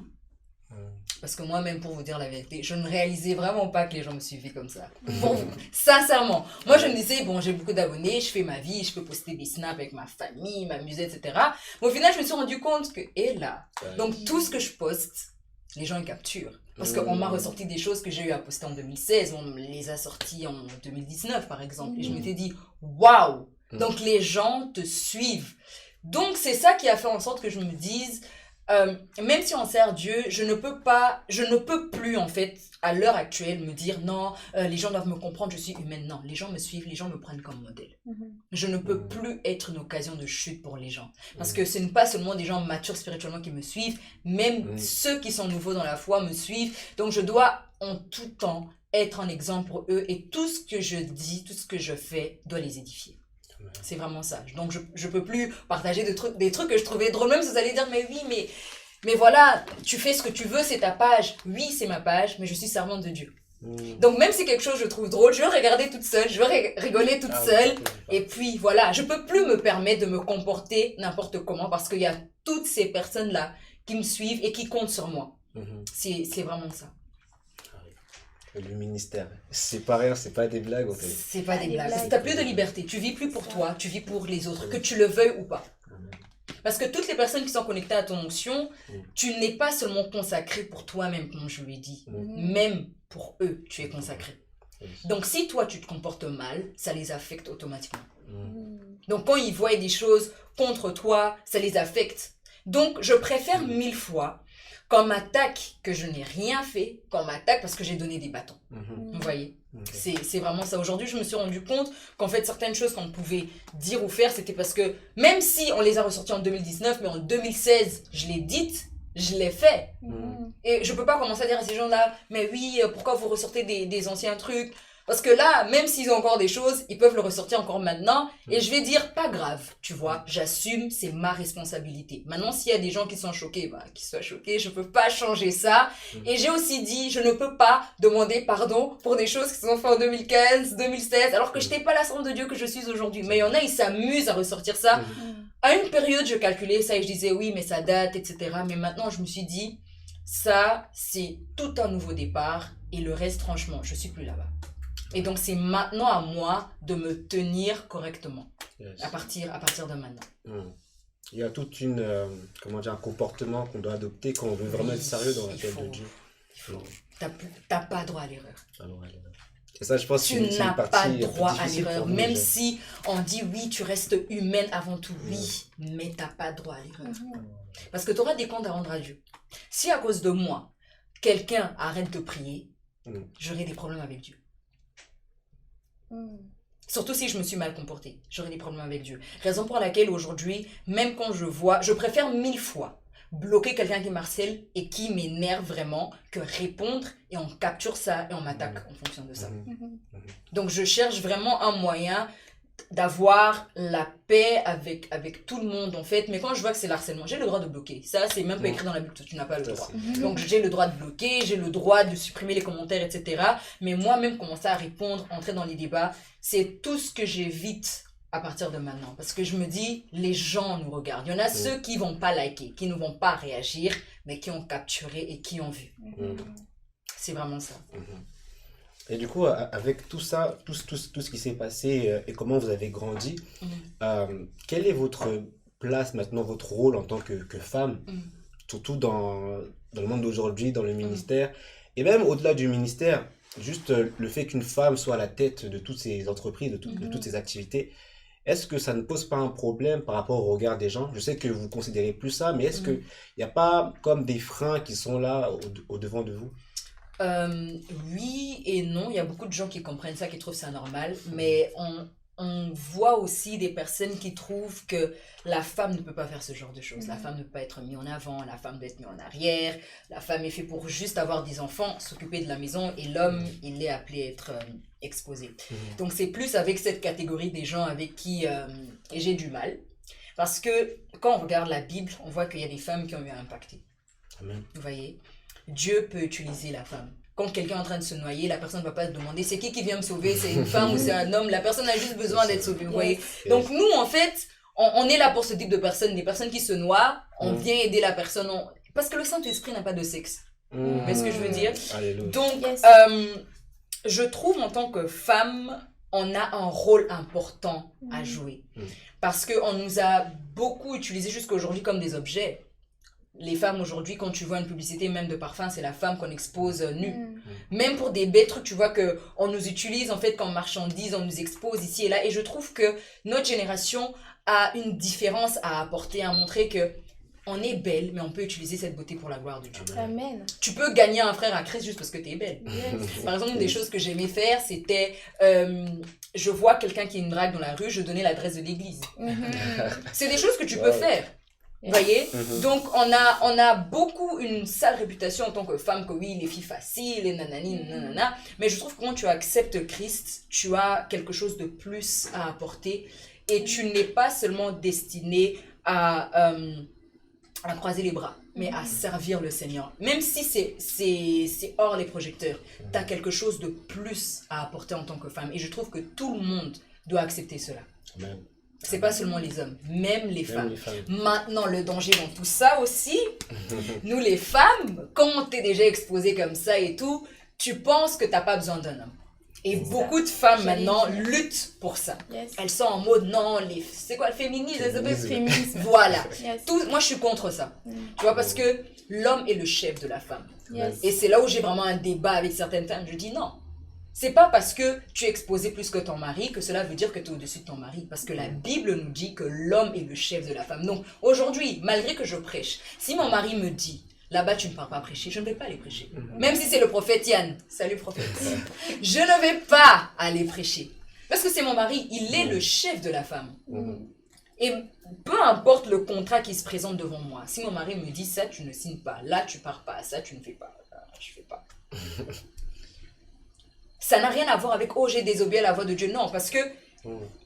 B: Parce que moi-même, pour vous dire la vérité, je ne réalisais vraiment pas que les gens me suivaient comme ça. Bon, sincèrement. Moi, je me disais, bon, j'ai beaucoup d'abonnés, je fais ma vie, je peux poster des snaps avec ma famille, m'amuser, etc. Mais au final, je me suis rendu compte que, et là, donc tout ce que je poste, les gens ils capturent. Parce qu'on m'a ressorti des choses que j'ai eu à poster en 2016, on me les a sorties en 2019, par exemple. Et je m'étais dit, waouh! Donc les gens te suivent. Donc c'est ça qui a fait en sorte que je me dise, même si on sert Dieu, je ne peux plus en fait, à l'heure actuelle, me dire non, les gens doivent me comprendre, je suis humaine. Non, les gens me suivent, les gens me prennent comme modèle. Je ne peux plus être une occasion de chute pour les gens. Parce que ce n'est pas seulement des gens matures spirituellement qui me suivent, même ceux qui sont nouveaux dans la foi me suivent. Donc je dois en tout temps être un exemple pour eux et tout ce que je dis, tout ce que je fais doit les édifier. C'est vraiment ça. Donc, je peux plus partager des trucs que je trouvais drôles. Même si vous allez dire, mais oui, mais voilà, tu fais ce que tu veux, c'est ta page. Oui, c'est ma page, mais je suis servante de Dieu. Donc, même si quelque chose je trouve drôle, je vais regarder toute seule, je vais rigoler toute seule. Et puis, voilà, je peux plus me permettre de me comporter n'importe comment parce qu'il y a toutes ces personnes-là qui me suivent et qui comptent sur moi. C'est vraiment ça.
A: Le ministère, c'est pas rien, c'est pas des blagues en fait.
B: C'est pas des blagues. T'as plus de liberté, tu vis plus pour toi, tu vis pour les autres, que tu le veuilles ou pas. Parce que toutes les personnes qui sont connectées à ton onction, tu n'es pas seulement consacré pour toi-même, comme je l'ai dit. Même pour eux, tu es consacré. Donc si toi tu te comportes mal, ça les affecte automatiquement. Donc quand ils voient des choses contre toi, ça les affecte. Donc je préfère 1000 fois qu'on m'attaque que je n'ai rien fait, qu'on m'attaque parce que j'ai donné des bâtons. Vous voyez, c'est vraiment ça. Aujourd'hui, je me suis rendu compte qu'en fait, certaines choses qu'on pouvait dire ou faire, c'était parce que même si on les a ressorties en 2019, mais en 2016, je l'ai dites, je l'ai fait. Et je peux pas commencer à dire à ces gens-là, mais oui, pourquoi vous ressortez des anciens trucs? Parce que là, même s'ils ont encore des choses, ils peuvent le ressortir encore maintenant. Et je vais dire, pas grave, tu vois, j'assume, c'est ma responsabilité. Maintenant, s'il y a des gens qui sont choqués, bah, qu'ils soient choqués, je peux pas changer ça. Et j'ai aussi dit, je ne peux pas demander pardon pour des choses qui se sont faites en 2015, 2016, alors que je n'étais pas la servante de Dieu que je suis aujourd'hui. Mais il y en a, ils s'amusent à ressortir ça. À une période, je calculais ça et je disais, oui, mais ça date, etc. Mais maintenant, je me suis dit, ça, c'est tout un nouveau départ. Et le reste, franchement, je suis plus là-bas. Et donc, c'est maintenant à moi de me tenir correctement, à partir de maintenant.
A: Il y a toute un comportement qu'on doit adopter quand on veut vraiment être sérieux dans l'appel de Dieu.
B: T'as pas droit à l'erreur.
A: Et ça, je pense
B: Tu
A: que c'est
B: n'as
A: une
B: pas
A: partie
B: droit
A: plus
B: à
A: difficile
B: l'erreur.
A: pour nous,
B: Même
A: déjà.
B: si on dit oui, tu restes humaine avant tout, oui, mais tu n'as pas droit à l'erreur. Parce que tu auras des comptes à rendre à Dieu. Si à cause de moi, quelqu'un arrête de prier, j'aurai des problèmes avec Dieu. Surtout si je me suis mal comportée, j'aurai des problèmes avec Dieu. Raison pour laquelle aujourd'hui, même quand je vois, je préfère 1000 fois bloquer quelqu'un qui m'harcèle et qui m'énerve vraiment que répondre et on capture ça et on m'attaque en fonction de ça. Donc je cherche vraiment un moyen d'avoir la paix avec tout le monde en fait, mais quand je vois que c'est l'harcèlement, j'ai le droit de bloquer. Ça, c'est même pas écrit dans la Bible, tu n'as pas le droit. Donc j'ai le droit de bloquer, j'ai le droit de supprimer les commentaires, etc. Mais moi-même commencer à répondre, entrer dans les débats, c'est tout ce que j'évite à partir de maintenant. Parce que je me dis, les gens nous regardent. Il y en a ceux qui vont pas liker, qui ne vont pas réagir, mais qui ont capturé et qui ont vu. C'est vraiment ça.
A: Et du coup, avec tout ça, tout ce qui s'est passé et comment vous avez grandi, quelle est votre place maintenant, votre rôle en tant que femme, surtout dans le monde d'aujourd'hui, dans le ministère, et même au-delà du ministère, juste le fait qu'une femme soit à la tête de toutes ces entreprises, de toutes ces activités, est-ce que ça ne pose pas un problème par rapport au regard des gens? Je sais que vous ne considérez plus ça, mais est-ce qu'il n'y a pas comme des freins qui sont là au devant de vous?
B: Oui et non, il y a beaucoup de gens qui comprennent ça, qui trouvent ça normal, mais on voit aussi des personnes qui trouvent que la femme ne peut pas faire ce genre de choses. La femme ne peut pas être mise en avant, la femme doit être mise en arrière, la femme est faite pour juste avoir des enfants, s'occuper de la maison, et l'homme, il est appelé à être exposé. Donc c'est plus avec cette catégorie des gens avec qui j'ai du mal, parce que quand on regarde la Bible, on voit qu'il y a des femmes qui ont eu à impacter.
A: Amen.
B: Vous voyez, Dieu peut utiliser la femme. Quand quelqu'un est en train de se noyer, la personne ne va pas se demander c'est qui vient me sauver, c'est une femme ou c'est un homme. La personne a juste besoin d'être sauvée, vous voyez. Donc nous, en fait, on est là pour ce type de personnes, des personnes qui se noient, on vient aider la personne. Parce que le Saint-Esprit n'a pas de sexe. Vous voyez ce que je veux dire?
A: Alléluia.
B: Donc, je trouve en tant que femme, on a un rôle important à jouer. Parce qu'on nous a beaucoup utilisés jusqu'à aujourd'hui comme des objets. Les femmes aujourd'hui, quand tu vois une publicité même de parfum, c'est la femme qu'on expose nue. Même pour des bêtes trucs, tu vois qu'on nous utilise en fait comme marchandise, on nous expose ici et là. Et je trouve que notre génération a une différence à apporter, à montrer que on est belle, mais on peut utiliser cette beauté pour la gloire de Dieu.
D: Amen.
B: Tu peux gagner un frère à Christ juste parce que tu es belle. Par exemple, une des choses que j'aimais faire, c'était je vois quelqu'un qui me drague dans la rue, je donnais l'adresse de l'église. C'est des choses que tu peux faire. Vous voyez? Donc, on a beaucoup une sale réputation en tant que femme, que oui, les filles faciles, les nanani, nanana. Mais je trouve que quand tu acceptes Christ, tu as quelque chose de plus à apporter. Et tu n'es pas seulement destiné à croiser les bras, mais à servir le Seigneur. Même si c'est hors les projecteurs, tu as quelque chose de plus à apporter en tant que femme. Et je trouve que tout le monde doit accepter cela.
A: Amen.
B: C'est pas seulement les hommes, même les femmes.
A: les femmes.
B: Maintenant, le danger dans tout ça aussi, nous les femmes, quand t'es déjà exposée comme ça et tout, tu penses que t'as pas besoin d'un homme. Et beaucoup de femmes maintenant luttent pour ça. Elles sont en mode non, c'est quoi le féminisme? Voilà. Moi, je suis contre ça. Tu vois, parce que l'homme est le chef de la femme. Et c'est là où j'ai vraiment un débat avec certaines femmes. Je dis non. C'est pas parce que tu es exposé plus que ton mari que cela veut dire que tu es au-dessus de ton mari. Parce que la Bible nous dit que l'homme est le chef de la femme. Donc aujourd'hui, malgré que je prêche, si mon mari me dit là-bas tu ne pars pas prêcher, je ne vais pas aller prêcher. Même si c'est le prophète Yann. Salut prophète. Je ne vais pas aller prêcher. Parce que c'est mon mari, il est le chef de la femme. Et peu importe le contrat qui se présente devant moi, si mon mari me dit ça, tu ne signes pas, là tu pars pas, ça tu ne fais pas, je fais pas. Ça n'a rien à voir avec « Oh, j'ai désobéi à la voix de Dieu ». Non, parce que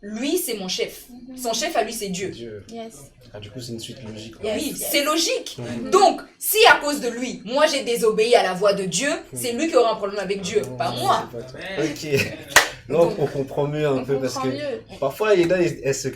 B: lui, c'est mon chef. Son chef à lui, c'est Dieu.
A: Du coup, c'est une suite logique.
B: Oui, c'est logique. Donc, si à cause de lui, moi, j'ai désobéi à la voix de Dieu, c'est lui qui aura un problème avec Dieu, pas moi.
A: Ok. Là, on comprend mieux un peu parce que parfois, les gens,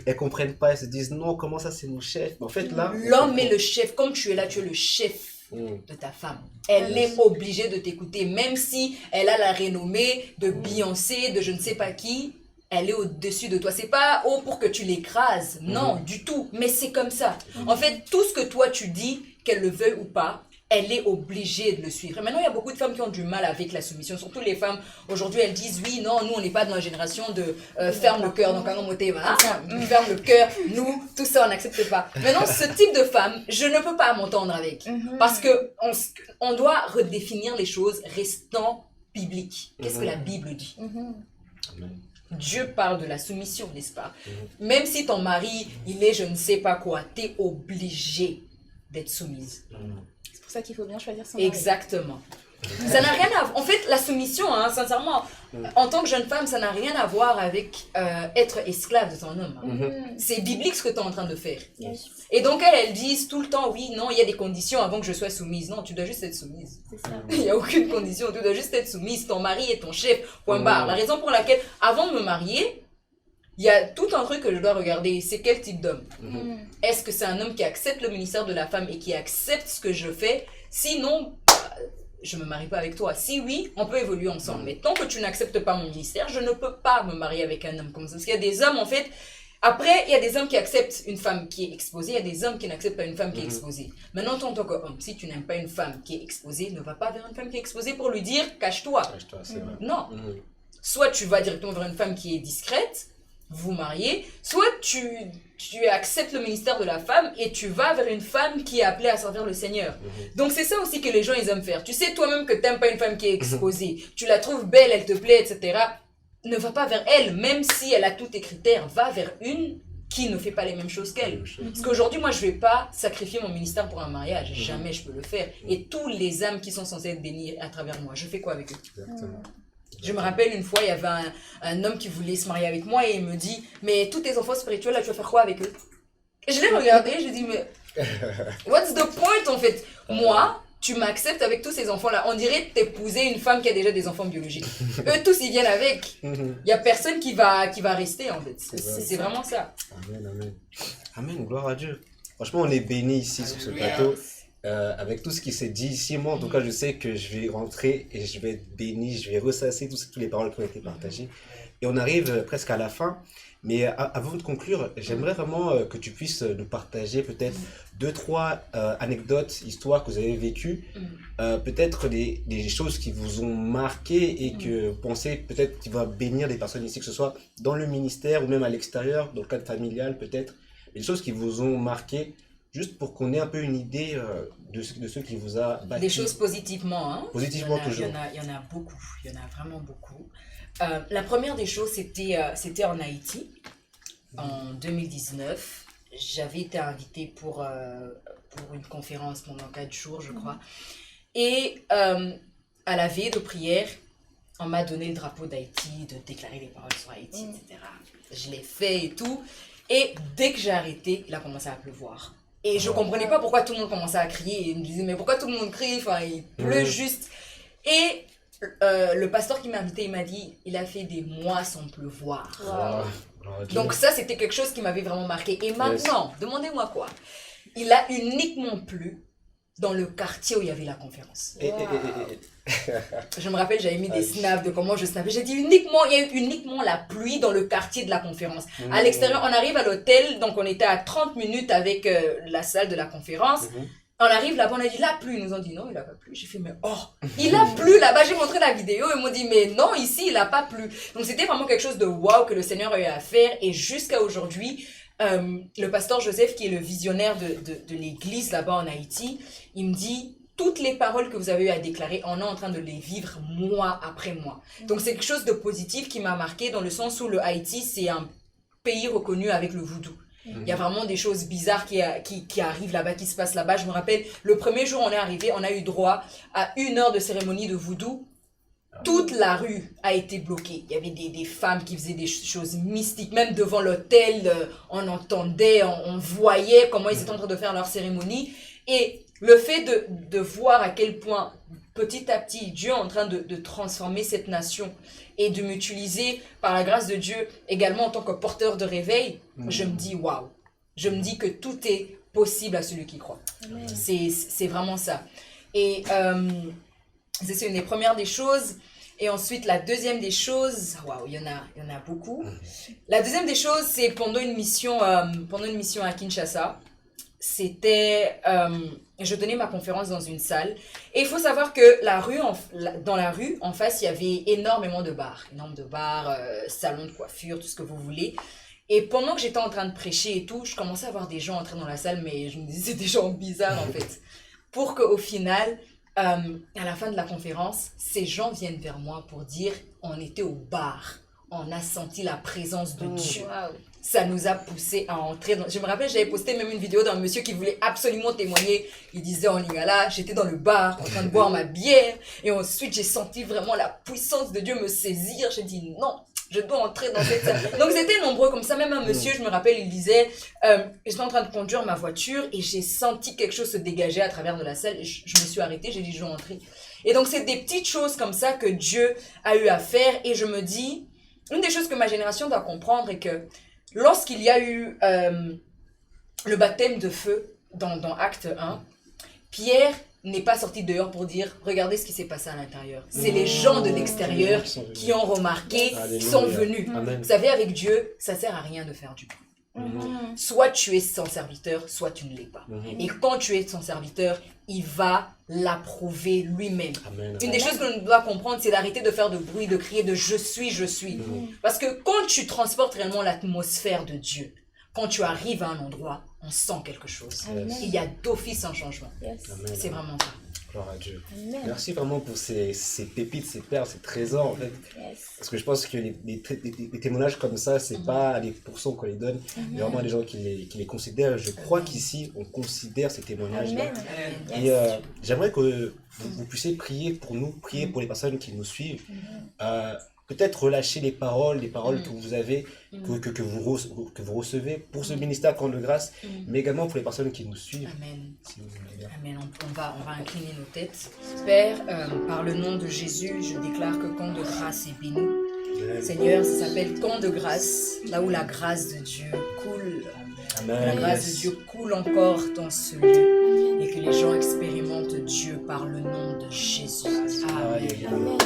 A: elles comprennent pas, elles se disent « Non, comment ça, c'est mon chef ?» En fait, là...
B: L'homme est le chef. Comme tu es là, tu es le chef de ta femme. Elle est obligée de t'écouter, même si elle a la renommée de Beyoncé, de je ne sais pas qui, elle est au-dessus de toi. C'est pas pour que tu l'écrases, non, du tout, mais c'est comme ça. En fait, tout ce que toi tu dis, qu'elle le veuille ou pas, elle est obligée de le suivre. Et maintenant, il y a beaucoup de femmes qui ont du mal avec la soumission, surtout les femmes. Aujourd'hui, elles disent oui, non, nous, on n'est pas dans la génération de ferme le cœur. Donc, ferme le cœur, nous, tout ça, on n'accepte pas. Maintenant, ce type de femme, je ne peux pas m'entendre avec. Parce que on doit redéfinir les choses restant bibliques. Qu'est-ce que la Bible dit? Dieu parle de la soumission, n'est-ce pas? Même si ton mari, il est je ne sais pas quoi, t'es obligé d'être soumise.
D: C'est pour ça qu'il faut bien choisir son mari.
B: Exactement. Ça n'a rien à voir. En fait, la soumission, hein, sincèrement, en tant que jeune femme, ça n'a rien à voir avec être esclave de ton homme. C'est biblique ce que tu es en train de faire. Et donc, elles disent tout le temps, oui, non, il y a des conditions avant que je sois soumise. Non, tu dois juste être soumise.
D: C'est ça.
B: Il n'y a aucune condition, tu dois juste être soumise. Ton mari est ton chef, point barre. La raison pour laquelle, avant de me marier, il y a tout un truc que je dois regarder, c'est quel type d'homme. Est-ce que c'est un homme qui accepte le ministère de la femme et qui accepte ce que je fais? Sinon, je ne me marie pas avec toi. Si oui, on peut évoluer ensemble. Mais tant que tu n'acceptes pas mon ministère, je ne peux pas me marier avec un homme comme ça. Parce qu'il y a des hommes, en fait, après, il y a des hommes qui acceptent une femme qui est exposée, il y a des hommes qui n'acceptent pas une femme qui est exposée. Maintenant, en tant qu'homme, si tu n'aimes pas une femme qui est exposée, ne va pas vers une femme qui est exposée pour lui dire « cache-toi ».
A: Cache-toi, c'est vrai.
B: Non. Soit tu vas directement vers une femme qui est discrète, vous mariez, soit tu acceptes le ministère de la femme et tu vas vers une femme qui est appelée à servir le Seigneur. Donc c'est ça aussi que les gens ils aiment faire. Tu sais toi-même que tu n'aimes pas une femme qui est exposée, tu la trouves belle, elle te plaît, etc. Ne va pas vers elle, même si elle a tous tes critères, va vers une qui ne fait pas les mêmes choses qu'elle. Parce qu'aujourd'hui, moi, je ne vais pas sacrifier mon ministère pour un mariage. Jamais je peux le faire. Et tous les âmes qui sont censées être bénies à travers moi, je fais quoi avec eux?
A: Exactement.
B: Je me rappelle une fois, il y avait un homme qui voulait se marier avec moi et il me dit « Mais tous tes enfants spirituels, là, tu vas faire quoi avec eux ?» Et je l'ai regardé, je lui ai dit « Mais what's the point en fait? Moi, tu m'acceptes avec tous ces enfants-là. On dirait t'épouser une femme qui a déjà des enfants biologiques. Eux tous, ils viennent avec. Il n'y a personne qui va rester en fait. C'est vraiment ça.
A: Amen, amen. Amen, gloire à Dieu. Franchement, on est bénis ici sur ce plateau. Avec tout ce qui s'est dit ici, moi en tout cas je sais que je vais rentrer et je vais être béni, je vais ressasser toutes les paroles qui ont été partagées. Et on arrive presque à la fin, mais avant de conclure, j'aimerais vraiment que tu puisses nous partager peut-être 2-3 anecdotes, histoires que vous avez vécues, peut-être des choses qui vous ont marqué et que vous pensez peut-être qu'il va bénir des personnes ici, que ce soit dans le ministère ou même à l'extérieur, dans le cadre familial peut-être, des choses qui vous ont marqué. Juste pour qu'on ait un peu une idée de ce qui vous a bâti.
B: Des choses positivement, hein.
A: Positivement toujours.
B: Il y en a beaucoup, il y en a vraiment beaucoup. La première des choses, c'était en Haïti, en 2019. J'avais été invitée pour une conférence pendant 4 jours, je crois. Et à la veille de prière, on m'a donné le drapeau d'Haïti, de déclarer les paroles sur Haïti, etc. Je l'ai fait et tout. Et dès que j'ai arrêté, il a commencé à pleuvoir. Et je comprenais pas pourquoi tout le monde commençait à crier. Et il me disait, mais pourquoi tout le monde crie? Enfin, il pleut juste. Et le pasteur qui m'a invité, il m'a dit, il a fait des mois sans pleuvoir. Donc ça, c'était quelque chose qui m'avait vraiment marqué. Et maintenant, demandez-moi quoi? Il a uniquement plu dans le quartier où il y avait la conférence. Je me rappelle, j'avais mis des snaps de comment je snappais. J'ai dit uniquement, il y a eu uniquement la pluie dans le quartier de la conférence. À l'extérieur, on arrive à l'hôtel, donc on était à 30 minutes avec la salle de la conférence. On arrive là-bas, on a dit la pluie. Ils nous ont dit non, il n'a pas plu. J'ai fait mais oh, il a plu là-bas. J'ai montré la vidéo, ils m'ont dit mais non, ici il n'a pas plu. Donc c'était vraiment quelque chose de waouh que le Seigneur a eu à faire. Et jusqu'à aujourd'hui, le pasteur Joseph, qui est le visionnaire de l'église là-bas en Haïti, il me dit toutes les paroles que vous avez eu à déclarer, on est en train de les vivre mois après mois. Donc c'est quelque chose de positif qui m'a marqué dans le sens où le Haïti, c'est un pays reconnu avec le voodoo. Il y a vraiment des choses bizarres qui arrivent là-bas, qui se passent là-bas. Je me rappelle, le premier jour où on est arrivé, on a eu droit à 1 heure de cérémonie de voodoo. Toute la rue a été bloquée. Il y avait des femmes qui faisaient des choses mystiques. Même devant l'hôtel, on entendait, on voyait comment ils étaient en train de faire leur cérémonie. Et le fait de voir à quel point, petit à petit, Dieu est en train de transformer cette nation et de m'utiliser, par la grâce de Dieu, également en tant que porteur de réveil, je me dis waouh. Je me dis que tout est possible à celui qui croit. C'est vraiment ça. Et c'est une des premières des choses. Et ensuite, la deuxième des choses, waouh, il y en a beaucoup. La deuxième des choses, c'est pendant une mission à Kinshasa. c'était... je donnais ma conférence dans une salle. Et il faut savoir que dans la rue, en face, il y avait énormément de bars. Salons de coiffure, tout ce que vous voulez. Et pendant que j'étais en train de prêcher et tout, je commençais à voir des gens entrer dans la salle, mais je me disais, c'est des gens bizarres en fait. Pour qu'au final, à la fin de la conférence, ces gens viennent vers moi pour dire, on était au bar, on a senti la présence de Dieu.
D: Wow.
B: Ça nous a poussé à entrer dans... Je me rappelle, j'avais posté même une vidéo d'un monsieur qui voulait absolument témoigner. Il disait en lingala, j'étais dans le bar en train de boire ma bière et ensuite j'ai senti vraiment la puissance de Dieu me saisir. J'ai dit non, je dois entrer dans cette salle. Donc c'était nombreux comme ça. Même un monsieur, je me rappelle, il disait, j'étais en train de conduire ma voiture et j'ai senti quelque chose se dégager à travers de la salle. Et je me suis arrêtée, j'ai dit je vais entrer. Et donc c'est des petites choses comme ça que Dieu a eu à faire. Et je me dis, une des choses que ma génération doit comprendre est que lorsqu'il y a eu le baptême de feu dans Acte 1, Pierre n'est pas sorti dehors pour dire « Regardez ce qui s'est passé à l'intérieur ». C'est les gens de l'extérieur qui ont remarqué, qui sont venus.
A: Amen.
B: Vous savez, avec Dieu, ça sert à rien de faire du bruit. Soit tu es son serviteur, soit tu ne l'es pas. Et quand tu es son serviteur, il va l'approuver lui-même.
A: Amen.
B: Une des choses que l'on doit comprendre, c'est d'arrêter de faire de bruit, de crier de « je suis ». Parce que quand tu transportes réellement l'atmosphère de Dieu, quand tu arrives à un endroit, on sent quelque chose.
D: Amen.
B: Il y a d'office un changement.
D: Yes.
A: Amen.
B: C'est vraiment ça.
A: Gloire à Dieu.
D: Amen.
A: Merci vraiment pour ces pépites, ces perles, ces trésors en fait.
D: Yes.
A: Parce que je pense que les témoignages comme ça, c'est pas les pourcents qu'on les donne, mais vraiment des gens qui les considèrent. Je crois qu'ici, on considère ces témoignages-là.
D: Amen.
A: Et j'aimerais que vous puissiez prier pour nous, prier pour les personnes qui nous suivent. Peut-être relâcher les paroles que vous avez, que vous recevez pour ce ministère Camp de Grâce, mais également pour les personnes qui nous suivent.
B: Amen.
A: Si vous voulez bien.
B: Amen. On va incliner nos têtes. Père, par le nom de Jésus, je déclare que Camp de Grâce est béni. Seigneur, ça s'appelle Camp de Grâce, là où la grâce de Dieu coule.
A: Amen.
B: La grâce de Dieu coule encore dans ce lieu et que les gens expérimentent Dieu par le nom de Jésus. Amen.
A: Alléluia.
D: Amen.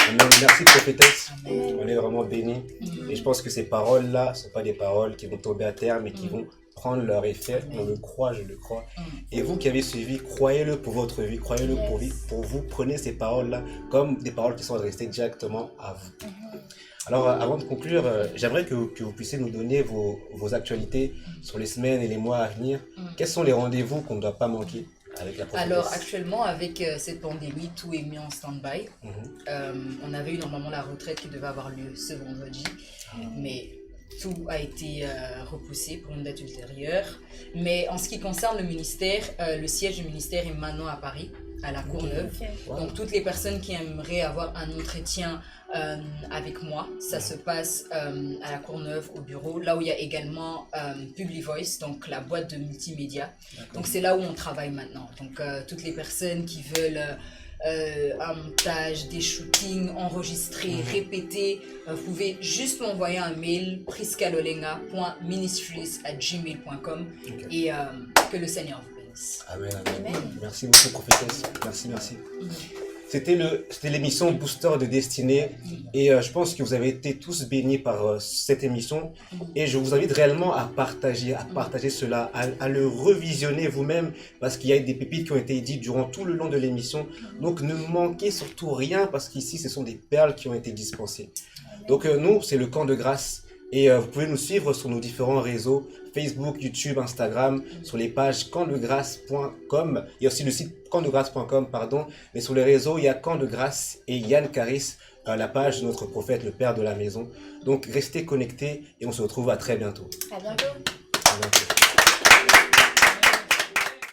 A: Amen. Merci prophétesse.
B: Amen.
A: On est vraiment bénis. Et je pense que ces paroles-là ne sont pas des paroles qui vont tomber à terre, mais qui vont prendre leur effet. On le croit, je le crois. Et vous qui avez suivi, croyez-le pour votre vie, croyez-le pour vous. Prenez ces paroles-là comme des paroles qui sont adressées directement à vous. Alors, avant de conclure, j'aimerais que vous puissiez nous donner vos actualités sur les semaines et les mois à venir. Quels sont les rendez-vous qu'on ne doit pas manquer avec la prophétesse?
B: Alors actuellement, avec cette pandémie, tout est mis en stand-by. On avait eu normalement la retraite qui devait avoir lieu ce vendredi, mais tout a été repoussé pour une date ultérieure. Mais en ce qui concerne le ministère, le siège du ministère est maintenant à Paris, à la Courneuve.
A: Wow.
B: Donc toutes les personnes qui aimeraient avoir un entretien avec moi, ça se passe à la Courneuve au bureau, là où il y a également Publivoice, donc la boîte de multimédia. Donc c'est là où on travaille maintenant. Donc toutes les personnes qui veulent un montage, des shootings, enregistrer, répéter, vous pouvez juste m'envoyer un mail priscalolenga.ministries@gmail.com et que le Seigneur vous bénisse.
A: Amen, amen. Merci beaucoup, prophétesse. Merci. C'était l'émission Booster de Destinée et je pense que vous avez été tous bénis par cette émission et je vous invite réellement à partager cela, à le revisionner vous-même parce qu'il y a des pépites qui ont été dites durant tout le long de l'émission. Donc ne manquez surtout rien parce qu'ici ce sont des perles qui ont été dispensées. Donc nous, c'est le Camp de Grâce. Et vous pouvez nous suivre sur nos différents réseaux, Facebook, YouTube, Instagram, sur les pages campdegrâce.com. Il y a aussi le site campdegrâce.com, mais sur les réseaux, il y a Camp de Grâce et Yann Caris, la page de notre prophète, le père de la maison. Donc restez connectés et on se retrouve à très bientôt.
D: À bientôt.
A: À bientôt.